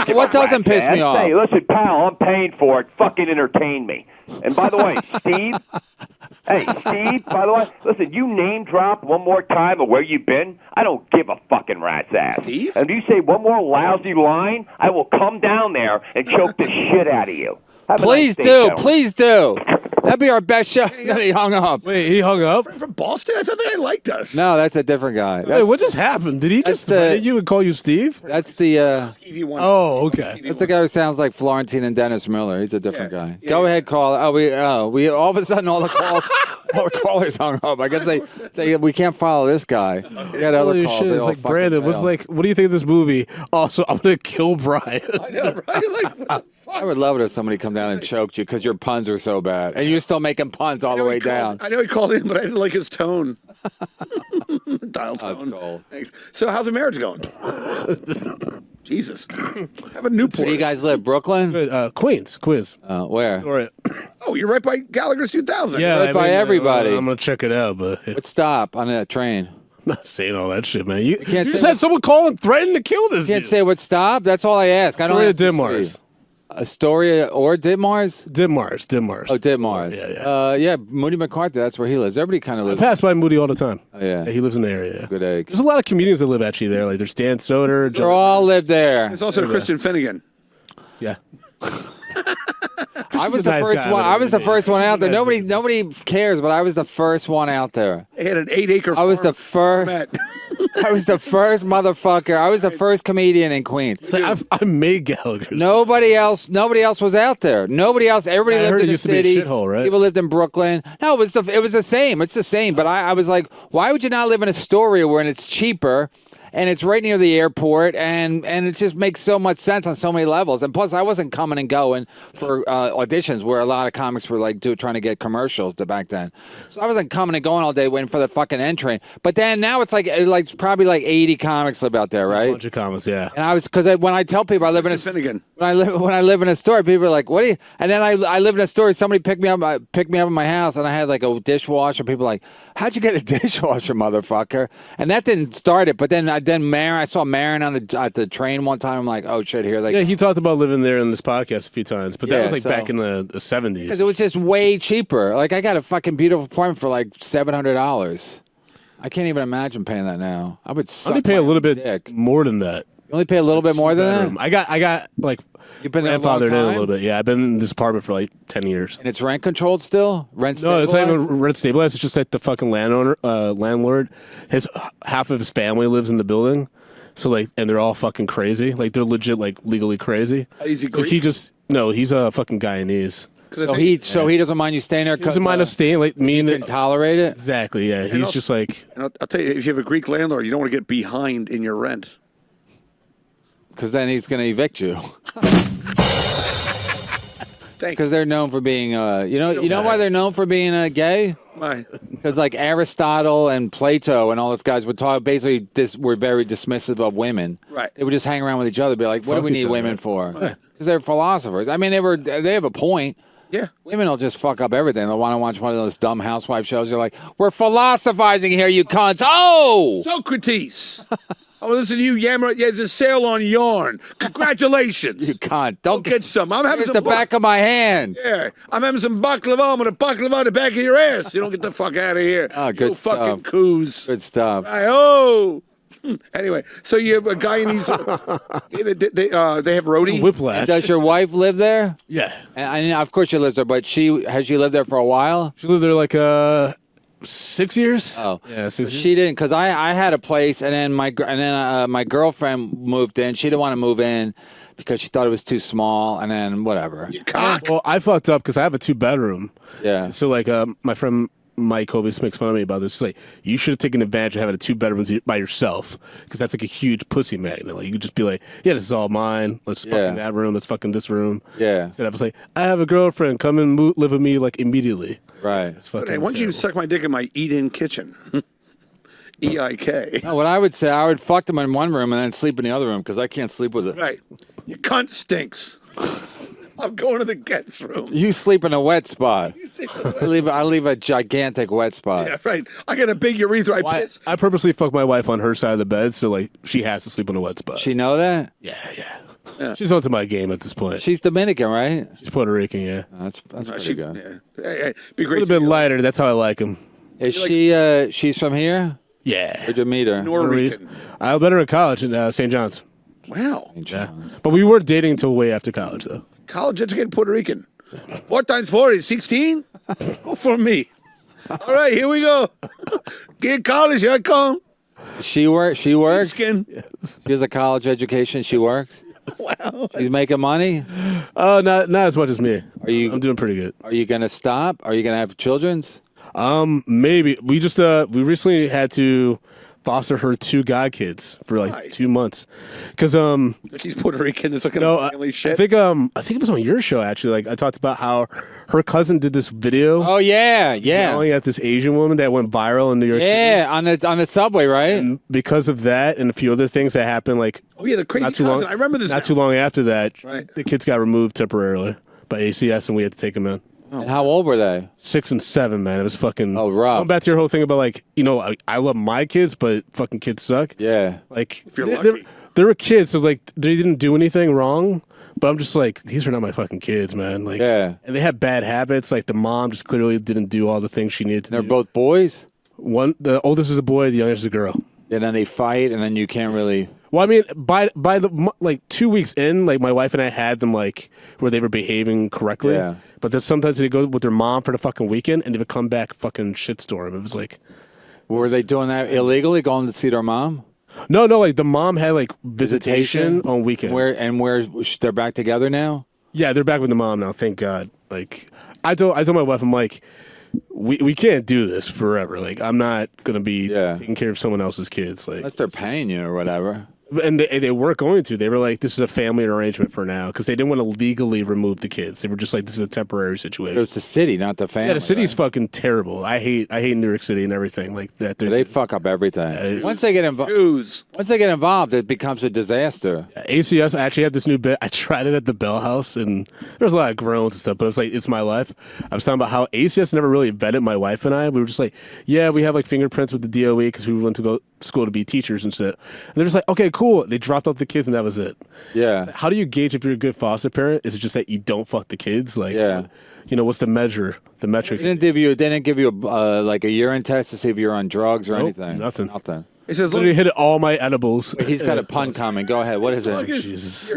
What doesn't piss me off? Hey, listen, pal, I'm paying for it. Fucking entertain me. And by the way, Steve, by the way, listen, you name drop one more time of where you've been, I don't give a fucking rat's ass. Steve? And if you say one more lousy line, I will come down there and choke the shit out of you. Please do. That'd be our best show. Then he hung up. Wait, he hung up? From Boston? I thought that guy liked us. No, that's a different guy. Wait, what just happened? Did he just threaten you and call you Steve? That's the. Stevie Wonder. Oh, okay. That's the guy who sounds like Florentine and Dennis Miller. He's a different guy. Go ahead, call. We all of a sudden all the callers hung up. I guess we can't follow this guy. We got other Holy calls. shit, They it's all like fucking Brandon. failed. What do you think of this movie? Also, I'm gonna kill Brian. I know, right? Like, what the fuck? I would love it if somebody come down and choked you because your puns were so bad, and you're still making puns all the way down. I know he called in, but I didn't like his tone. Dial tone. That's cool. Thanks. So how's the marriage going? Jesus. Have a Newport. Where do you guys live? Brooklyn? Queens. Where? Astoria. Oh, you're right by Gallagher's 2000. Yeah, Right by everybody. I'm gonna check it out, but What stop on that train? I'm not saying all that shit, man. You can't just say had that- someone call and threaten to kill this You can't dude. say what stop. That's all I ask. I don't Astoria ask the Ditmars. street. Astoria or Ditmars? Ditmars. Oh, Ditmars. Yeah. Moody McCarthy. That's where he lives. Everybody kind of I lives. pass by Moody all the time. Oh, yeah. He lives in the area. Yeah. Good egg. There's a lot of comedians that live actually there. Like there's Dan Soder. They all live there. There's also Christian Finnegan. Yeah. I was a the nice first guy, one. but I was the first one out there. Christian's a Nobody cares, but I was the first one out there. They had an 8-acre farm. I was the first. Met. I was the first motherfucker. I was the first comedian in Queens. It's like I made Gallagher's. Nobody else was out there. Nobody else. Everybody I lived heard in it the used to be a city. shithole, right? People lived in Brooklyn. No, it was the same. It's the same. But I was like, why would you not live in Astoria where it's cheaper? And it's right near the airport, and it just makes so much sense on so many levels. And plus, I wasn't coming and going for auditions where a lot of comics were like trying to get commercials back then. So I wasn't coming and going all day waiting for the fucking end train. But then now it's like probably like 80 comics live out there, A right? bunch of comments, yeah. And I was when I tell people I live in a Finnegan. when I live in a store, people are like, "What do you?" And then I live in a store. Somebody picked me up in my house, and I had like a dishwasher. People are like, "How'd you get a dishwasher, motherfucker?" And that didn't start it. But then Marin, I saw Marin at the train one time. I'm like, "Oh shit!" Here, like, Yeah, he talked about living there in this podcast a few times, but that Yeah, was like so- back in the 70s. because it was just way cheaper. Like, I got a fucking beautiful apartment for like $700. I can't even imagine paying that now. I would suck only pay a my little bit dick. more than that. You only pay a little bit more than Bedroom. that, I got like You've been there a long grandfathered in a time? little bit. Yeah, I've been in this apartment for like 10 years. and it's rent controlled still. Rent No, it's not stabilized? even rent stabilized. It's just like the fucking landlord. Half of his family lives in the building, so like, and they're all fucking crazy. Like they're legit, like legally crazy. Is he So he Greek? he's a fucking Guyanese. So he doesn't mind you staying there. He doesn't mind us staying. Like me and can tolerate it. exactly. Yeah, he's also- just like And I'll tell you, if you have a Greek landlord, you don't want to get behind in your rent. Because then he's going to evict you. Thank Because they're known for being, you know why they're known for being gay? Why? Because like Aristotle and Plato and all those guys would talk. Basically, were very dismissive of women. Right. They would just hang around with each other, be like, "What do Fuck we each need other, women right. for?" Because they're philosophers. I mean, they have a point. Yeah. Women will just fuck up everything. They'll want to watch one of those dumb housewife shows. You're like, "We're philosophizing here, you cunts!" Oh. Socrates. Oh, listen to you yammer. Yeah, there's a sale on yarn. Congratulations. You cunt. Go Don't get some. I'm having Here's some. the back of my hand. Yeah, I'm having some baklava. I'm gonna baklava on the back of your ass. You don't get the fuck out of here. Oh, good you fucking stuff. coos. Good stuff. Oh. Anyway, so you have a guy in these. They have roadie. whiplash. Does your wife live there? Yeah, And of course she lives there, but has she lived there for a while? she lived there like 6 years. Oh, yeah, 6 years. She didn't, because I had a place, and then my girlfriend moved in. She didn't want to move in because she thought it was too small, and then whatever. Cock. Well, I fucked up because I have a 2-bedroom. Yeah. So like my friend Mike always makes fun of me about this. He's like, you should have taken advantage of having a 2-bedroom by yourself because that's like a huge pussy magnet. Like you could just be like, yeah, this is all mine. Let's fucking that room. Let's fucking this room. Yeah. Instead, I was like, I have a girlfriend. Come and live with me like immediately. Right. It's fucking. Hey, why don't you terrible. suck my dick in my eat-in kitchen? EIK. No, what I would say, I would fuck them in one room and then sleep in the other room because I can't sleep with it. Right. Your cunt stinks. I'm going to the guest room. You sleep in a wet spot. I leave a gigantic wet spot. Yeah, right. I got a big urethra. I piss. I purposely fuck my wife on her side of the bed, so like she has to sleep in a wet spot. She know that? Yeah. She's onto my game at this point. She's Dominican, right? She's Puerto Rican, yeah. That's pretty good. Yeah. Hey, be A great. little bit lighter. That's how I like him. Is she's from here? Yeah. Where'd you meet her? Norwegian. I met her in college in St. John's. Wow. Yeah. But we weren't dating until way after college, though. College educated Puerto Rican. 4 times 4 is 16? For me. All right, here we go. Get college, here I come. She works. Skin. She has a college education. She works. Wow. She's making money. Oh, not as much as me. I'm doing pretty good. Are you gonna stop? Are you gonna have children's? Maybe we we recently had to foster her 2 god kids for like 2 months because She's Puerto Rican. This looking family shit. I think it was on your show actually. Like I talked about how her cousin did this video. Oh yeah. Yelling at this Asian woman that went viral in New York City. Yeah, on the subway, right? And because of that and a few other things that happened, like the crazy not too cousin. long. I remember this. Not too long after that, Right. the kids got removed temporarily by ACS, and we had to take them in. And how old were they? 6 and 7, man. It was fucking. Oh, rough. Going back to your whole thing about like, I love my kids, but fucking kids suck. Yeah. Like If you're lucky. they were kids, so like they didn't do anything wrong. But I'm just like, these are not my fucking kids, man. Like, Yeah. And they had bad habits. Like the mom just clearly didn't do all the things she needed to They're do. both boys. The oldest is a boy, the youngest is a girl. And then they fight, and then you can't really. Well, I mean, by the like 2 weeks in, like my wife and I had them like where they were behaving correctly. Yeah. But then sometimes they go with their mom for the fucking weekend, and they would come back fucking shitstorm. It was like, Were they doing that illegally, going to see their mom? no, like the mom had like visitation on weekends. Where they're back together now? Yeah, they're back with the mom now. Thank God. Like I told my wife, I'm like, we can't do this forever. Like I'm not gonna be taking care of someone else's kids. Like Unless they're paying you or whatever. And they weren't going to. They were like, this is a family arrangement for now because they didn't want to legally remove the kids. They were just like, this is a temporary situation. It was the city, not the family. Yeah, the city's right? fucking terrible. I hate New York City and everything like that. They fuck up everything. Once they get involved, it becomes a disaster. ACS, I actually have this new bit. I tried it at the Bell House, and there was a lot of groans and stuff, but it was like, it's my life. I was talking about how ACS never really vetted my wife and I. We were just like, yeah, we have like fingerprints with the DOE because we went to go school to be teachers and shit. And they're just like, okay, cool. They dropped off the kids and that was it. Yeah. Like, how do you gauge if you're a good foster parent? Is it just that you don't fuck the kids? Like, what's the measure, the metric? They didn't give you like a urine test to see if you're on drugs or anything. Nothing. It says, literally hit all my edibles. He's got a pun coming. Go ahead. What is it? Jesus.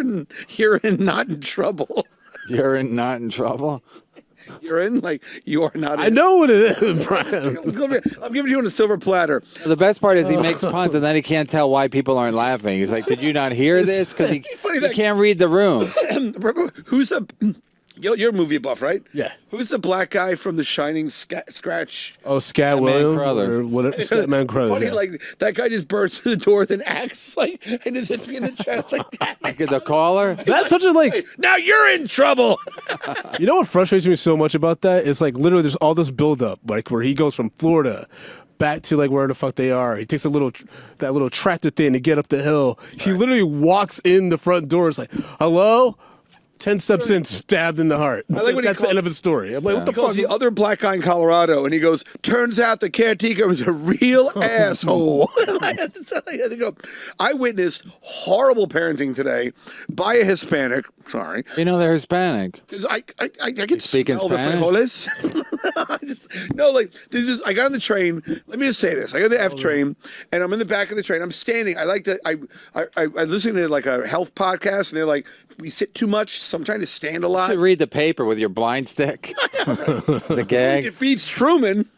You're not in trouble. You're not in trouble? You're in, like, you are not in. I know what it is, Brian. I'm giving you on a silver platter. The best part is he makes puns and then he can't tell why people aren't laughing. He's like, did you not hear this? Because he can't read the room. Who's the... You're a movie buff, right? Yeah. Who's the black guy from The Shining? Scratch. Oh, Scat Williams. Scatman Crothers. Funny, yeah. like that guy just bursts through the door, then acts like, and just hits me in the chest like that. Like the caller? That's such a like. Now you're in trouble. You know what frustrates me so much about that? It's like literally there's all this buildup, like where he goes from Florida back to like where the fuck they are. He takes that little tractor thing to get up the hill. He literally walks in the front door. It's like, hello. 10 steps in, stabbed in the heart. I like when That's the end of his story. I'm like, what the He calls fuck? the other black guy in Colorado, and he goes, turns out the caretaker was a real asshole. I had to go. I witnessed horrible parenting today by a Hispanic. Sorry. You know they're Hispanic. Because I can speaking smell the Spanish? frijoles. No, like, I got on the train. Let me just say this. I got the F train, and I'm in the back of the train. I'm standing. I listen to like a health podcast, and they're like, we sit too much, so I'm trying to stand a lot. You should read the paper with your blind stick. It's a gag. It feeds Truman.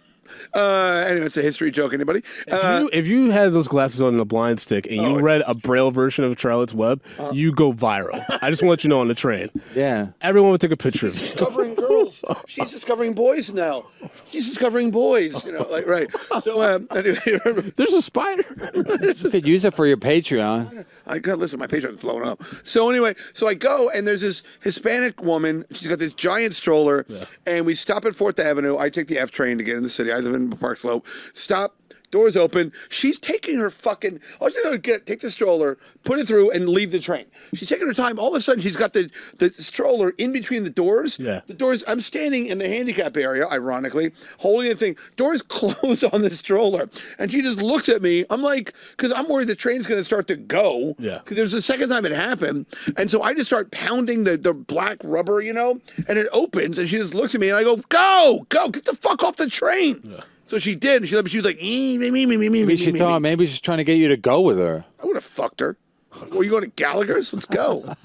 Anyway, it's a history joke. Anybody? If you had those glasses on a blind stick and you read a braille version of Charlotte's Web, you go viral. I just want to let you know on the train. Yeah. Everyone would take a picture of you. Discovering girls. She's discovering boys now. She's discovering boys. Like right. So anyway, there's a spider. You could use it for your Patreon. I got listen. My Patreon's blowing up. So anyway, so I go and there's this Hispanic woman. She's got this giant stroller, and we stop at 4th Avenue. I take the F train to get in the city. I live in Park Slope. Stop. Doors open. She's taking her fucking. Oh, she's gonna take the stroller, put it through, and leave the train. She's taking her time. All of a sudden, she's got the stroller in between the doors. Yeah. The doors. I'm standing in the handicap area, ironically, holding the thing. Doors close on the stroller, and she just looks at me. I'm like, because I'm worried the train's gonna start to go. Yeah. Because there's the second time it happened, and so I just start pounding the black rubber, and it opens, and she just looks at me, and I go, go, get the fuck off the train. Yeah. So she did, and she was like, Maybe she thought maybe she's trying to get you to go with her. I would have fucked her. Are you going to Gallagher's? Let's go.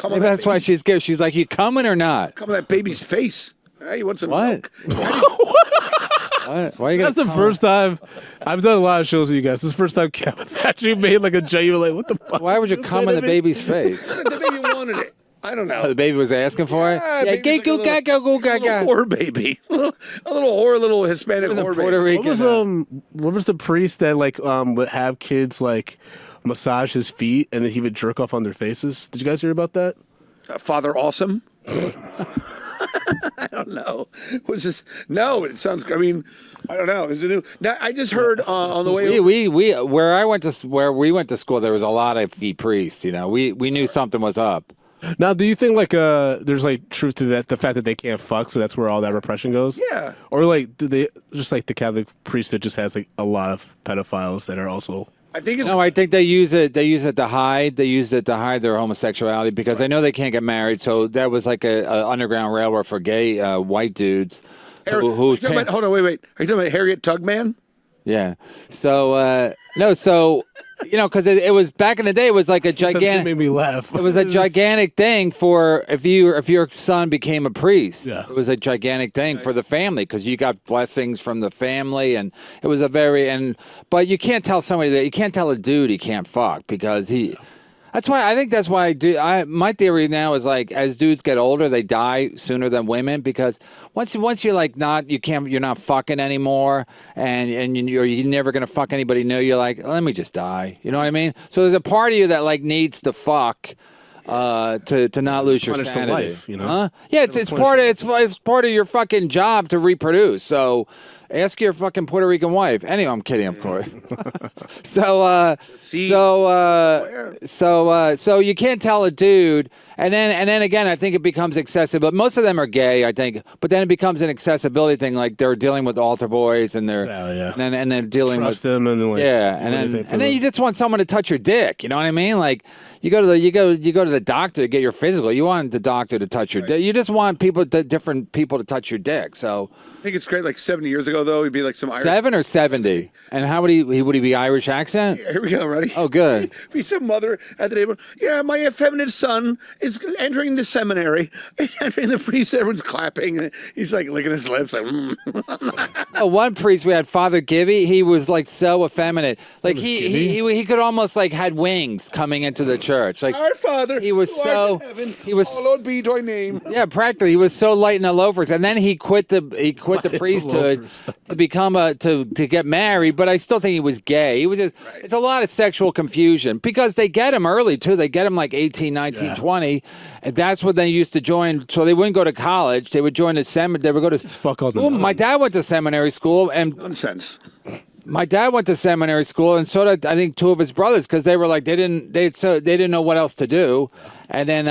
Maybe that's why she's good. She's like, you coming or not? Come on that baby's face. Hey, you want some What? milk? What? Why are you That's the first time I've done a lot of shows with you guys. This is the first time Kevin's actually made like a genuine like, what the fuck? Why would you come in the baby's face? The baby wanted it. I don't know. The baby was asking for it. Yeah, baby's like a little whore baby, a little whore, little Hispanic whore Puerto baby. Rican. What was the priest that like would have kids like massage his feet and then he would jerk off on their faces? Did you guys hear about that? Father Awesome. I don't know. Was this? No, it sounds. I mean, I don't know. Is it new? Now, I just heard on the way. We where we went to school, there was a lot of feet priests. You know, we knew something was up. Now, do you think like there's like truth to that, the fact that they can't fuck, so that's where all that repression goes? Yeah. Or like, do they just like the Catholic priesthood just has like a lot of pedophiles that are also? I think it's. No, I think they use it. They use it to hide. They use it to hide their homosexuality because they know they can't get married. So that was like a underground railroad for gay white dudes. Hold on, wait. Are you talking about Harriet Tubman? Yeah. So no, so you know, because it was back in the day, it was like a It gigantic. made me laugh. It was a gigantic thing for if your son became a priest. Yeah. It was a gigantic thing for the family because you got blessings from the family, and it was a but you can't tell somebody that you can't tell a dude he can't fuck because he. That's why my theory now is like as dudes get older they die sooner than women because once you're like you're not fucking anymore and you're never gonna fuck anybody new, you're like, let me just die, you know what I mean? So there's a part of you that like needs to fuck to not lose your Punish the sanity. life, you know? Huh? Yeah, it's part of your fucking job to reproduce. So ask your fucking Puerto Rican wife. Anyway, I'm kidding, of course. So you can't tell a dude, and then again, I think it becomes excessive. But most of them are gay, I think. But then it becomes an accessibility thing, like they're dealing with altar boys, and they're and they're dealing Trust with them and then like and then you just want someone to touch your dick. You know what I mean? Like you go to the doctor to get your physical. You want the doctor to touch your dick. You just want different people to touch your dick. So I think it's great. Like 70 years ago, though, he'd be like some Irish. 7 or 70. And how would he be Irish accent? Here we go. Ready? Oh, good. Be some mother at the table. Yeah, my effeminate son is entering the seminary. He's entering the priest. Everyone's clapping. He's like licking his lips. Like, One priest we had, Father Givey. He was like so effeminate. Like he could almost like had wings coming into the church. Like Our Father, he was who art so in heaven, he was hallowed be thy name. Yeah, practically. He was so light in the loafers, and then he quit the priesthood to become to get married. But I still think he was gay. He was just. Right. It's a lot of sexual confusion because they get him early too. They get him like 18, 19, 20, and that's when they used to join. So they wouldn't go to college. They would join the seminary. They would go to fuck all the. My dad went to seminary school, and nonsense. My dad went to seminary school, and so did I think 2 of his brothers because they were like they didn't know what else to do, and then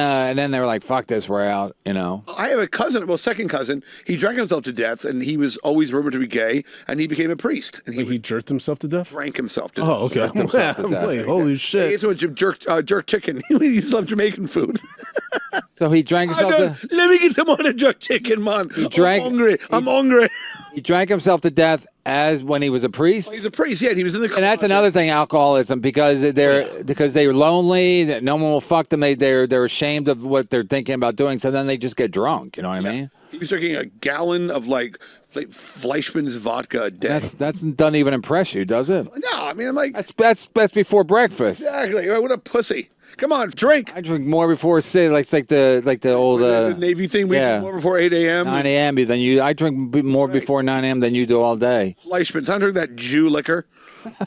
they were like, "Fuck this, we're out," you know. I have a cousin, second cousin. He drank himself to death, and he was always rumored to be gay, and he became a priest. And he jerked himself to death. Drank himself to death. Oh, okay. Wait, holy shit! It's what jerk chicken. He used to love Jamaican food. So he drank himself. Let me get some more jerk chicken, man. I'm hungry. He drank himself to death as when he was a priest. Well, he's a priest, yeah. And he was in the. And that's another thing, alcoholism, because they're lonely. That no one will fuck them. They're ashamed of what they're thinking about doing. So then they just get drunk. You know what I mean? He was drinking a gallon of like Fleischmann's vodka a day. That doesn't even impress you, does it? No, I mean I'm like that's before breakfast. Exactly. What a pussy. Come on, drink. I drink more before 6. It's like the old the Navy thing. We drink more before 8 a.m. 9 a.m. Than you. I drink more before 9 a.m. than you do all day. Fleischmann's. I drink that Jew liquor.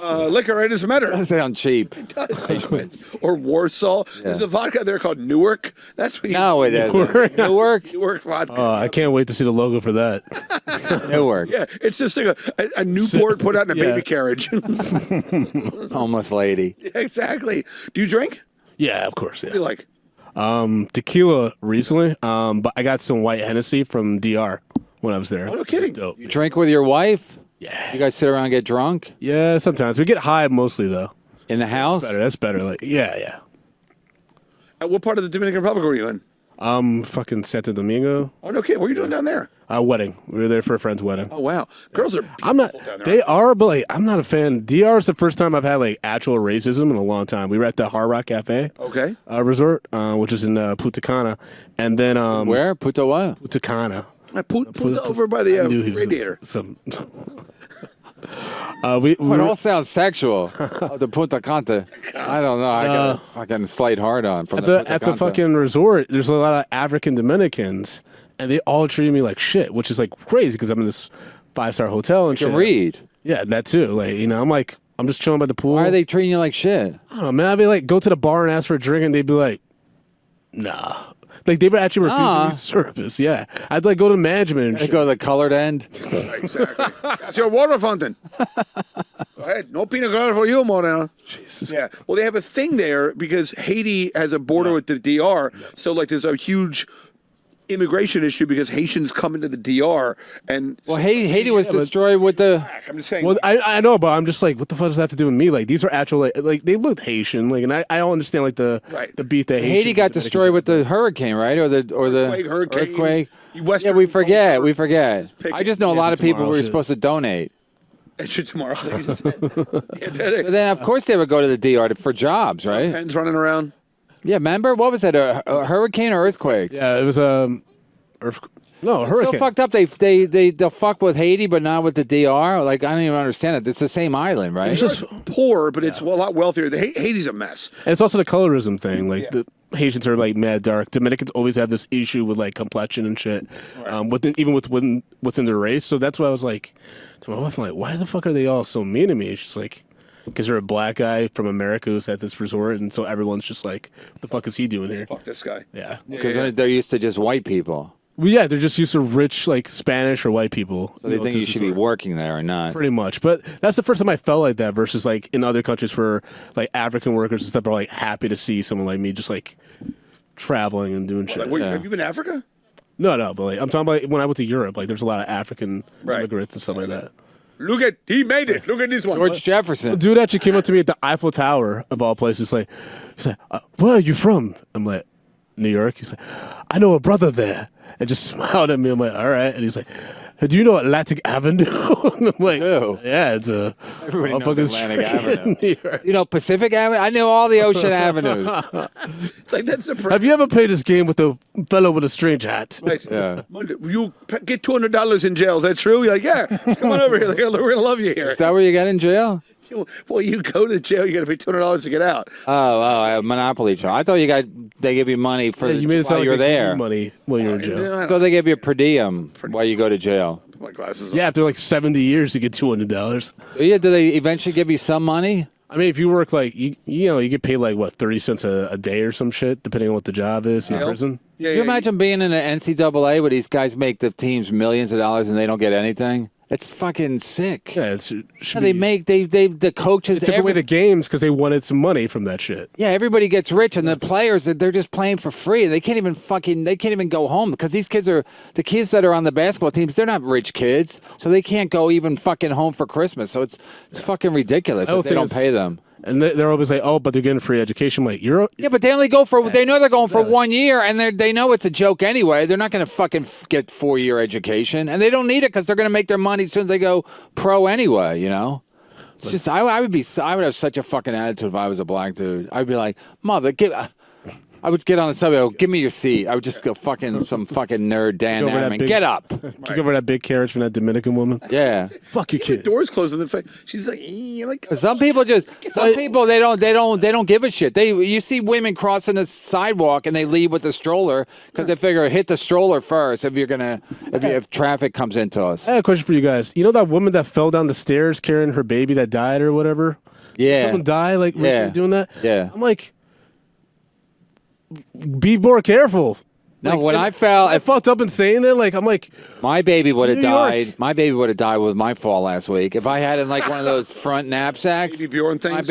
Liquor, right? Doesn't matter. Doesn't sound cheap. It does. Or Warsaw. Yeah. There's a vodka there called Newark. That's what you. No, it isn't. Newark. Newark vodka. I can't wait to see the logo for that. Newark. Yeah, it's just like a Newport put out in a baby carriage. Homeless lady. Yeah, exactly. Do you drink? Yeah, of course. Yeah. What do you like? Tequila recently, but I got some white Hennessy from DR when I was there. Oh, no kidding. Dope. You drink with your wife? Yeah. You guys sit around and get drunk? Yeah, sometimes. We get high mostly, though. In the house? That's better. Like, yeah. What part of the Dominican Republic were you in? Fucking Santo Domingo. Oh, no kidding. What are you doing down there? Wedding. We were there for a friend's wedding. Oh, wow. Girls are beautiful I'm not. down there. They are, but like, I'm not a fan. DR is the first time I've had like actual racism in a long time. We were at the Hard Rock Cafe. Okay. Resort, which is in Punta Cana, and then Where? Punta what? Punta Cana. I put over by the radiator. It all sounds sexual. The Punta Cana. I don't know. I got a fucking slight hard on from at the fucking resort. There's a lot of African Dominicans, and they all treated me like shit, which is like crazy because I'm in this 5-star hotel and you shit. can read. Yeah, that too. Like, you know, I'm just chilling by the pool. Why are they treating you like shit? I don't know, man. I'd be like, go to the bar and ask for a drink, and they'd be like, nah. Like, they would actually refuse me service. Yeah. I'd like go to management and shit. Go to the colored end. Exactly. That's your water fountain. Go ahead. No peanut butter for you, Moreno. Jesus. Yeah. Well, they have a thing there because Haiti has a border with the DR. So, like, there's a huge immigration issue because Haitians come into the DR and Haiti was destroyed with the. I'm just saying. Well, I know, but I'm just like, what the fuck does that have to do with me? Like, these are actual like they looked Haitian, like, and I don't understand like the beef that Haiti got destroyed with the hurricane, right? Or the earthquake. Yeah, we forget. I just know a lot of people were supposed to donate. Tomorrow. But then of course they would go to the DR for jobs, right? Pens running around. Yeah, remember what was that? A hurricane or earthquake? Yeah, it was hurricane. So fucked up. They'll fuck with Haiti, but not with the DR. Like, I don't even understand it. It's the same island, right? It's just poor, but it's a lot wealthier. Haiti's a mess. And it's also the colorism thing. Like, the Haitians are like mad dark. Dominicans always have this issue with like complexion and shit, even within their race. So that's why I was like to my wife, I'm like, why the fuck are they all so mean to me? It's just like, because you're a black guy from America who's at this resort, and so everyone's just like, what the fuck is he doing here? Fuck this guy. Yeah. Because they're used to just white people. Well, yeah, they're just used to rich, like, Spanish or white people. So they think you should be working there or not. Pretty much. But that's the first time I felt like that versus, like, in other countries where, like, African workers and stuff are, like, happy to see someone like me just, like, traveling and doing shit. Wait, have you been to Africa? No, but, like, I'm talking about when I went to Europe. Like, there's a lot of African immigrants and stuff like that. He made it. Look at this one. George Jefferson. A dude actually came up to me at the Eiffel Tower, of all places. He's like, where are you from? I'm like, New York. He's like, I know a brother there. And just smiled at me. I'm like, all right. And he's like, do you know Atlantic Avenue? And I'm like, yeah, it's a everybody knows Atlantic Avenue. You know Pacific Avenue? I know all the ocean avenues. It's like that's a Have you ever played this game with a fellow with a strange hat? Right. Yeah. You get $200 in jail. Is that true? You're like, yeah, come on over here. We're gonna love you here. Is that where you got in jail? Well, you go to jail, you got to pay $200 to get out. Oh, Monopoly trial. I thought they give you money for you made it sound while you're there. Money while you're in jail. I thought they give you a per diem while you go to jail. My glasses. Yeah, after like 70 years, you get $200. Yeah, do they eventually give you some money? I mean, if you work like you get paid like what 30 cents a day or some shit, depending on what the job is in prison. Yeah, Can you imagine being in an NCAA where these guys make the teams millions of dollars and they don't get anything? It's fucking sick. Yeah, the coaches they took away the games because they wanted some money from that shit. Yeah, everybody gets rich, and the players they're just playing for free. They can't even go home because these kids are the kids that are on the basketball teams. They're not rich kids, so they can't go even fucking home for Christmas. So it's fucking ridiculous if they don't pay them. And they're always like, oh, but they're getting free education. Like, yeah, but they only go for, they know they're going for 1 year, and they know it's a joke anyway. They're not going to fucking get 4-year education, and they don't need it because they're going to make their money as soon as they go pro anyway, you know? It's just, I would have such a fucking attitude if I was a black dude. I'd be like, mother, I would get on the subway, give me your seat. I would just go some fucking nerd Dan Adman. Get up. Kick over that big carriage from that Dominican woman. Yeah. Fuck you, kid. The door's closed in the face. She's like, some people they don't give a shit. You see women crossing the sidewalk and they leave with the stroller because they figure hit the stroller first if traffic comes into us. I have a question for you guys. You know that woman that fell down the stairs carrying her baby that died or whatever? Yeah. Someone died like recently doing that? Yeah. I'm like, be more careful. No, when I fucked up in saying that, like, I'm like, my baby would have died. My baby would have died with my fall last week. If I had in like one of those front knapsacks, Baby Bjorn things.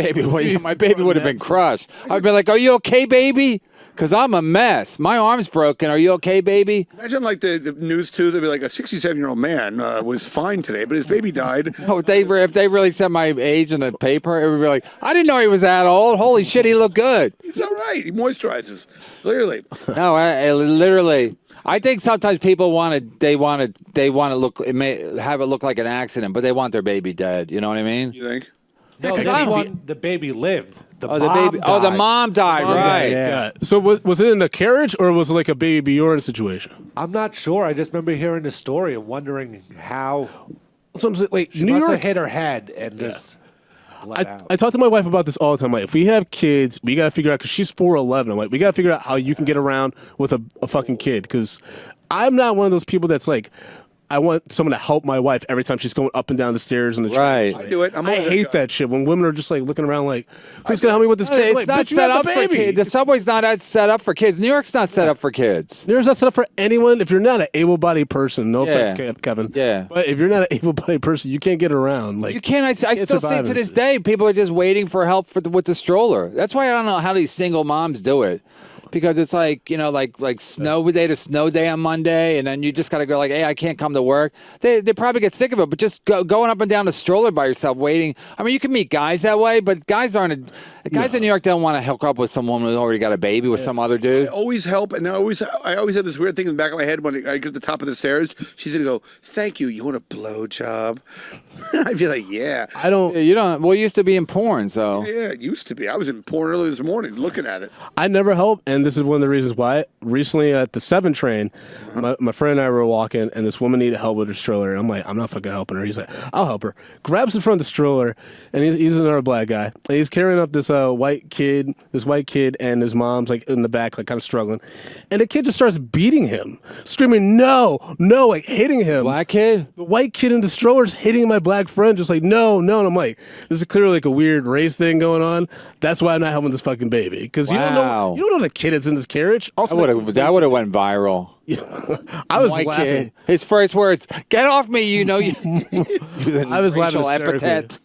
my baby would have been crushed. I'd be like, "Are you okay, baby?" Because I'm a mess. My arm's broken. Are you okay, baby? Imagine like the news too. They'd be like, a 67-year-old man was fine today, but his baby died. Oh, if they really said my age in the paper, it would be like, I didn't know he was that old. Holy shit, he looked good. He's all right. He moisturizes. Clearly. No, literally. I think sometimes people want to look. It may have it look like an accident, but they want their baby dead. You know what I mean? You think? No, I this can't one, the baby lived. The Oh, the baby. mom Oh, the died. mom died. Right. Yeah. So was it in a carriage or was it like a baby Bjorn situation? I'm not sure. I just remember hearing the story and wondering how So I'm saying, wait, she New must York. have hit her head and just let out. I talk to my wife about this all the time. Like, if we have kids, we got to figure out, because she's 4'11". I'm like, we got to figure out how you can get around with a fucking kid. Because I'm not one of those people that's like, I want someone to help my wife every time she's going up and down the stairs in the Right. train. I do it. I hate that shit when women are just like looking around like, who's gonna help me with this kid? It's Like, not bitch, you set have up the for baby. kids. The subway's not set up for kids. New York's not set up for kids. New York's not set up for anyone. If you're not an able-bodied person, no offense, Kevin. Yeah. But if you're not an able-bodied person, you can't get around. Like You can't. I still see survive to in this this. day, people are just waiting for help with the stroller. That's why I don't know how these single moms do it. Because it's like, like snow day to snow day on Monday, and then you just got to go like, hey, I can't come to work. They probably get sick of it, but just going up and down the stroller by yourself, waiting. I mean, you can meet guys that way, but guys in New York don't want to hook up with someone who's already got a baby with some other dude. I always help, and I always have this weird thing in the back of my head when I get to the top of the stairs. She's gonna go, "Thank you. You want a blow job?" I'd be like, "Yeah." I don't. You don't. Well, you used to be in porn, so. Yeah, it used to be. I was in porn early this morning looking at it. I never help, and this is one of the reasons why. Recently at the 7 train, my friend and I were walking, and this woman needed help with her stroller. And I'm like, I'm not fucking helping her. He's like, I'll help her. Grabs in front of the stroller, and he's another black guy. And he's carrying up this white kid, and his mom's like in the back, like kind of struggling. And the kid just starts beating him, screaming, no, like hitting him. Black kid? The white kid in the stroller's hitting my black friend, just like, no. And I'm like, this is clearly like a weird race thing going on. That's why I'm not helping this fucking baby. Because you don't know the kid that's in this carriage. Also, That would have went viral. I was White laughing. kid. His first words, "Get off me!" You know, I was laughing racial hysterically. epithet.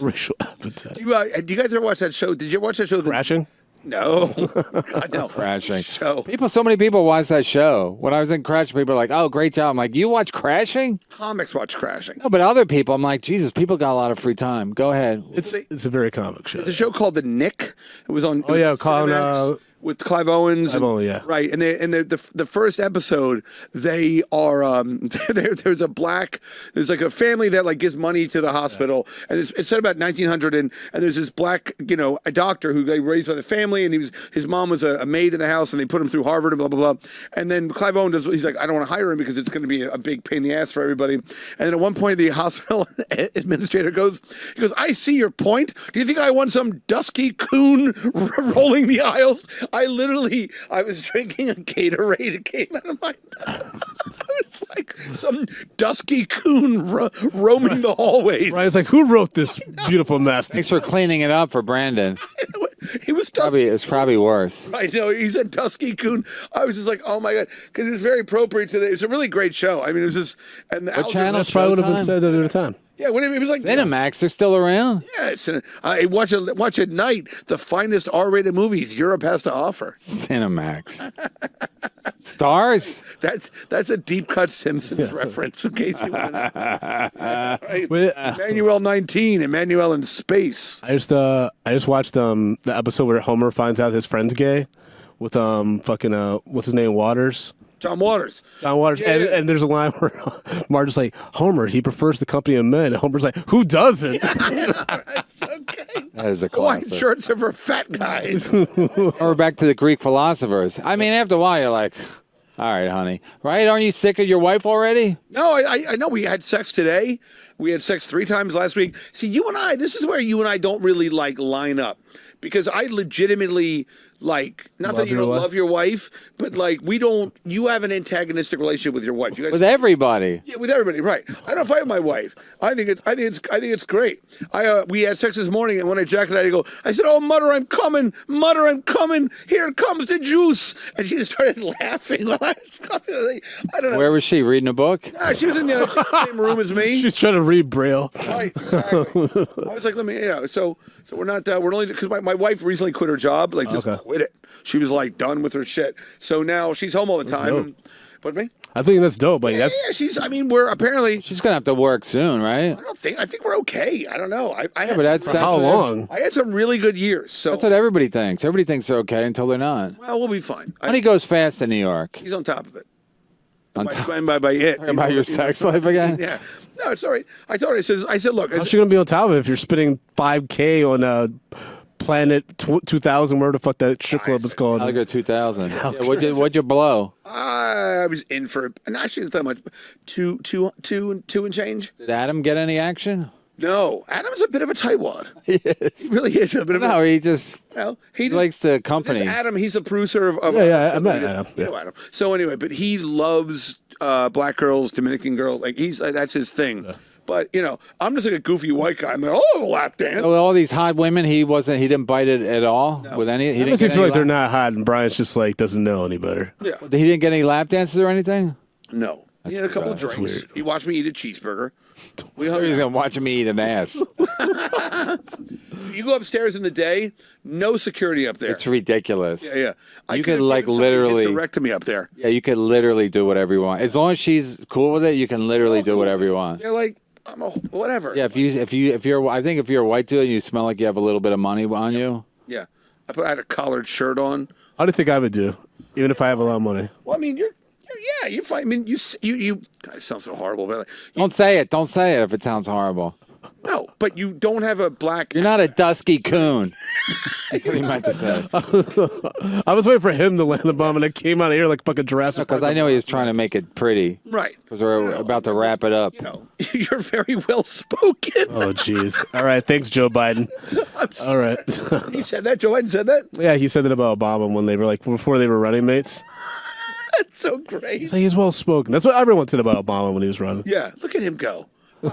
Racial epithet. Do you guys ever watch that show? Did you watch that show? Crashing? No, God, no. Crashing. Show. So many people watch that show. When I was in Crashing, people are like, "Oh, great job!" I'm like, "You watch Crashing?" Comics watch Crashing. No, but other people, I'm like, Jesus, people got a lot of free time. Go ahead. It's a very comic show. It's a show called The Nick. It was on. Oh, yeah, Cinemax called, with Clive Owens. Clive Owen, yeah. Right, and the first episode, they are there's like a family that like gives money to the hospital, and it's set about 1900, and there's this black a doctor who got raised by the family, and his mom was a maid in the house, and they put him through Harvard and blah blah blah, and then Clive Owen he's like, I don't want to hire him because it's going to be a big pain in the ass for everybody, and then at one point the hospital administrator goes, I see your point. Do you think I want some dusky coon rolling the aisles? I was drinking a Gatorade. It came out of my mouth. I was like some dusky coon roaming the hallways. Right, it's like, who wrote this beautiful mess? Thanks for cleaning it up for Brandon. He was dusky. It's probably worse. I know. He said dusky coon. I was just like, oh my God. Because it's very appropriate to it's a really great show. I mean, it was just. And the channel? That's probably would have been Showtime? said at the time. Yeah, when it was like. Cinemax, they're still around? Yeah, I watch at night the finest R-rated movies Europe has to offer. Cinemax. Stars? That's a deep cut Simpsons reference in case you want to. Right. Wait, Emmanuel 19, Emmanuel in space. I just watched the episode where Homer finds out his friend's gay with what's his name, Waters. John Waters. John Waters. Yeah, and there's a line where Marge's like, Homer, he prefers the company of men. And Homer's like, who doesn't? That's so great. That is a White classic. shirts are for fat guys. Or back to the Greek philosophers. I mean, after a while, you're like, all right, honey. Right? Aren't you sick of your wife already? No, I know we had sex today. We had sex 3 times last week. See, this is where you and I don't really like line up. Because I legitimately not that you don't love your wife, but you have an antagonistic relationship with your wife. You guys, With everybody. yeah, with everybody, right? I don't fight with my wife. I think it's great. We had sex this morning, and when I jacked it, I said, "Oh, mother, I'm coming. Mother, I'm coming. Here comes the juice." And she just started laughing while I was coming. I don't know. Where was she? Reading a book? She was in the same room as me. She's trying to read Braille. Right, exactly. I was like, let me, so we're not, we're only, because my wife recently quit her job, just quit it. She was done with her shit. So now she's home all the time. dope. Pardon me? I think that's dope. Like, Yeah, we're apparently, She's going to have to work soon, right? I think we're okay. I don't know. I had but that's how what long? I had some really good years. So, That's what everybody thinks. Everybody thinks they're okay until they're not. well, we'll be fine. Money goes fast in New York. He's on top of it. by it. About your sex life again? Yeah. No, it's all right. I told her, I said, look. How's she going to be on top of it if you're spending $5K on Planet 2000, where the fuck that strip club is called? I'll go 2000. Yeah, what'd you blow? I was in for, and actually not that much, two and change. Did Adam get any action? No, Adam's a bit of a tightwad. He is. He really is a bit of a. No, he just he likes the company. Adam, he's a producer of Yeah, I met Adam. You know Adam. So anyway, but he loves black girls, Dominican girls. Like that's his thing. Yeah. But I'm just like a goofy white guy. I'm like, oh, lap dance. So all these hot women, he didn't bite it at all with any. He didn't feel like they're not hot, and Brian's just like doesn't know any better. Yeah. He didn't get any lap dances or anything. No. He had a couple of drinks. Weird. He watched me eat a cheeseburger. He's gonna watch me eat an ass. You go upstairs in the day, no security up there. It's ridiculous. Yeah. You could like literally direct me up there. Yeah, you could literally do whatever you want. As long as she's cool with it, you can literally do whatever you want. They're like, whatever. Yeah, if you're I think if you're a white dude and you smell like you have a little bit of money on you. Yeah. I had a collared shirt on. How do you think I would do, even if I have a lot of money? Well, I mean, you're fine. I mean, you. God, it sounds so horrible, but don't say it. Don't say it if it sounds horrible. No, but you don't have a black. You're not a dusky coon. That's what he meant to say. I was waiting for him to land the bomb, and it came out of here like fucking Jurassic. Because I know he was trying to make it pretty. Right. Because we're about to wrap it up. You're very well spoken. Oh, jeez. All right. Thanks, Joe Biden. All right. He said that. Joe Biden said that. Yeah, he said that about Obama when they were before they were running mates. That's so great. He's like, he's well spoken. That's what everyone said about Obama when he was running. Yeah, look at him go.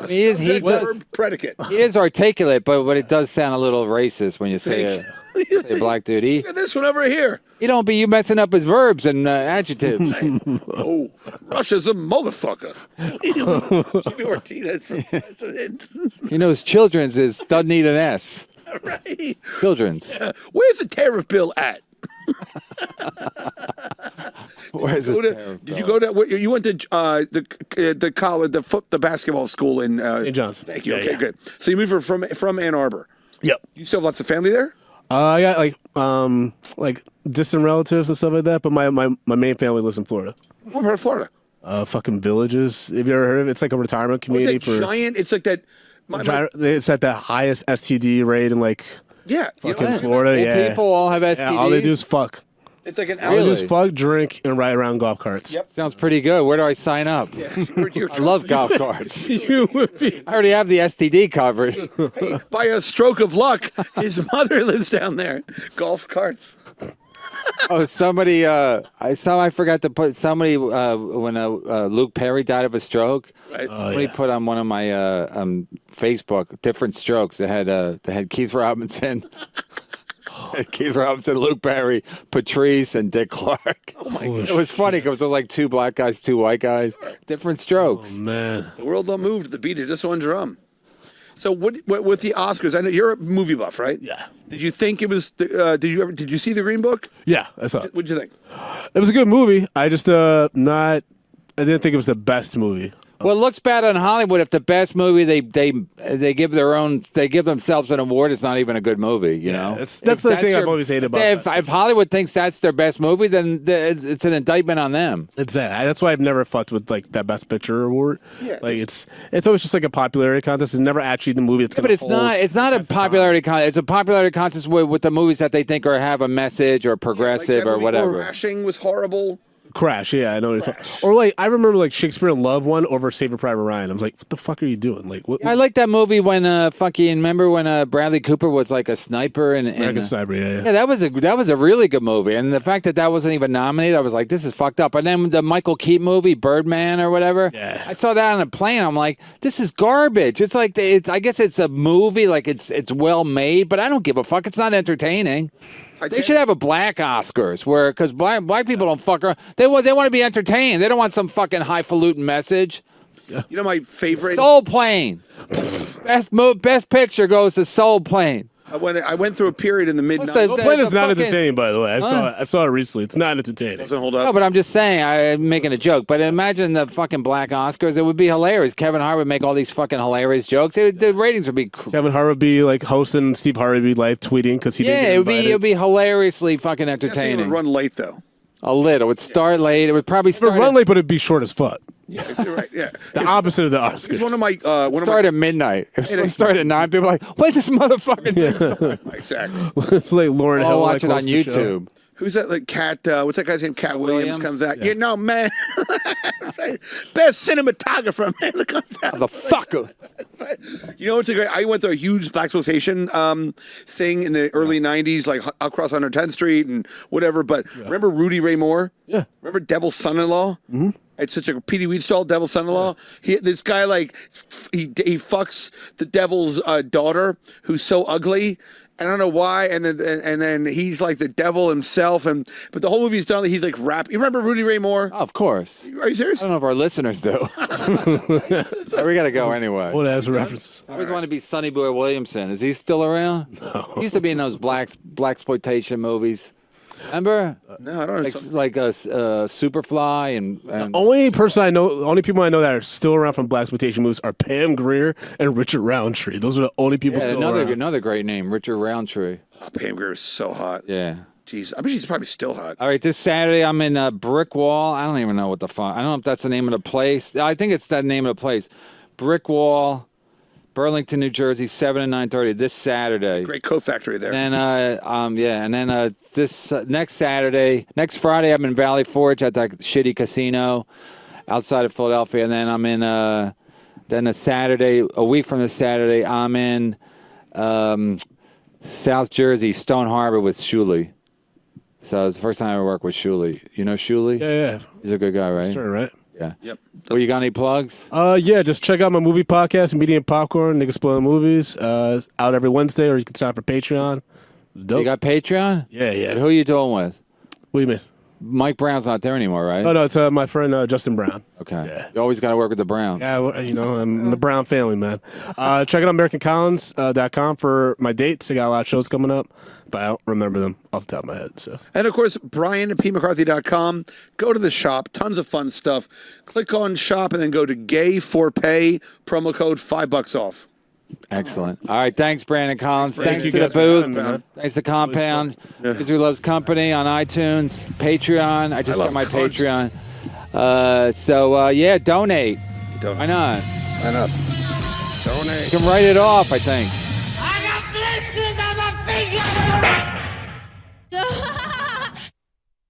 He does predicate. He is articulate, but it does sound a little racist when you say it. Say black dude. Look at this one over here. You messing up his verbs and adjectives. Oh, Russia's a motherfucker. Jimmy Martinez for president. He knows children's doesn't need an S. Right. Children's. Yeah. Where's the tariff bill at? Where's it? Did you go to? You went to the college, the basketball school in St. John's. Thank you. Okay, good. So you moved from Ann Arbor. Yep. You still have lots of family there? I got like distant relatives and stuff like that, but my main family lives in Florida. What part of Florida? Fucking Villages. Have you ever heard of it? It's like a retirement community for giant. It's like that. It's at the highest STD rate in fucking Florida. Yeah, people all have STDs. Yeah, all they do is fuck. It's like an all they do is fuck, drink, and ride around golf carts. Yep. Sounds pretty good. Where do I sign up? Yeah, I love golf carts. You would be. I already have the STD covered. Hey, by a stroke of luck, his mother lives down there. Golf carts. Oh, somebody! I forgot to put somebody when Luke Perry died of a stroke. Right. Somebody put on one of my Facebook different strokes. They had Keith Robinson, Keith Robinson, Luke Perry, Patrice, and Dick Clark. Oh my God! It was funny because it was like two black guys, two white guys, different strokes. Oh, man, the world don't move to the beat of just one drum. So what with the Oscars? I know you're a movie buff, right? Yeah. Did you think it was? Did you see the Green Book? Yeah, I saw it. What'd you think? It was a good movie. I just I didn't think it was the best movie. Well, it looks bad on Hollywood if the best movie they give themselves an award. It's not even a good movie, you know. That's the thing I've always hated about it. If Hollywood thinks that's their best movie, then it's an indictment on them. Exactly. That's why I've never fucked with that Best Picture award. Yeah, it's always just like a popularity contest. It's never actually the movie. But it's not a popularity contest. It's a popularity contest with the movies that they think have a message or progressive or whatever. Crashing was horrible. Crash, yeah, I know what you're talking. Or I remember Shakespeare in Love one over Saving Private Ryan. I was like, what the fuck are you doing? I like that movie when remember when Bradley Cooper was like a sniper and American Sniper, yeah. Yeah, that was a really good movie, and the fact that wasn't even nominated, I was like, this is fucked up. And then the Michael Keaton movie, Birdman or whatever, I saw that on a plane. I'm like, this is garbage. It's like I guess it's a movie, it's well made, but I don't give a fuck. It's not entertaining. They should have a black Oscars because black people don't fuck around. They want to be entertained. They don't want some fucking highfalutin message. Yeah. You know my favorite? Soul Plane. Best picture goes to Soul Plane. I went through a period in the mid-90s. Soul Plane is not entertaining, by the way. I saw it recently. It's not entertaining. Doesn't hold up. No, but I'm just saying, I'm making a joke. But imagine the fucking black Oscars. It would be hilarious. Kevin Hart would make all these fucking hilarious jokes. The ratings would be... Kevin Hart would be hosting, Steve Harvey would be live tweeting because he didn't get invited. It would be hilariously fucking entertaining. It would run late, though. A little. It would start late. It would probably It start. would run late, but it'd be short as fuck. Yeah, you're right. Yeah, The opposite of the Oscars. It's one of my Start at midnight. If it started at 9, people are like, what's this motherfucking thing? exactly. It's like Lauren I'll Hill. watch it on hosts the show. YouTube. Who's that? Like Cat? What's that guy's name? Cat Williams comes out. Yeah. Yeah, no man. Best cinematographer, man. Look at that. The fucker. You know, it's a great. I went through a huge blaxploitation thing in the early '90s, like across 110th Street and whatever. But remember Rudy Ray Moore? Yeah. Remember Devil's Son-in-Law? Mm-hmm. It's such a Petey Wheatstall, Devil's Son-in-Law. This guy like he fucks the devil's daughter, who's so ugly. I don't know why, and then he's like the devil himself, but the whole movie's done. He's like rap. You remember Rudy Ray Moore? Oh, of course. Are you serious? I don't know if our listeners do. We got to go anyway. Old ass references. I always want to be Sonny Boy Williamson. Is he still around? No. He used to be in those blaxploitation movies. Remember? No, I don't know. Like Superfly and Only person I know, only people I know that are still around from blaxploitation movies are Pam Grier and Richard Roundtree. Those are the only people still around. Another great name, Richard Roundtree. Oh, Pam Grier is so hot. Yeah. Jeez, I bet she's probably still hot. All right, this Saturday I'm in Brick Wall. I don't even know what the fuck. I don't know if that's the name of the place. I think it's that name of the place. Brick Wall, Burlington, New Jersey, 7 and 9:30 this Saturday. Great coat factory there. And this next Friday, I'm in Valley Forge at that shitty casino outside of Philadelphia, and then I'm in then a week from this Saturday, I'm in South Jersey, Stone Harbor with Shuley. So it's the first time I ever worked with Shuley. You know Shuley? Yeah. He's a good guy, right? Sure, right? Yeah. Yep. Well, you got any plugs? Yeah, just check out my movie podcast, Medium Popcorn, Niggas Spoiling Movies. Out every Wednesday, or you can sign up for Patreon. Dope. You got Patreon? Yeah. Who are you doing with? What do you mean? Mike Brown's not there anymore, right? Oh, no, it's my friend Justin Brown. Okay. Yeah. You always got to work with the Browns. Yeah, well, I'm the Brown family, man. Check out AmericanCollins.com for my dates. I got a lot of shows coming up, but I don't remember them off the top of my head. So. And, of course, Brian at PMcCarthy.com. Go to the shop. Tons of fun stuff. Click on shop and then go to Gay for Pay. Promo code $5 off. Excellent. All right. Thanks, Brandon Collins. Thanks you to the guys for having booth. me, man. Thanks to Compound. Who Loves Company on iTunes. Patreon. I just got my cards. Patreon. Donate. Donate. Why not? Sign up. Donate. You can write it off, I think.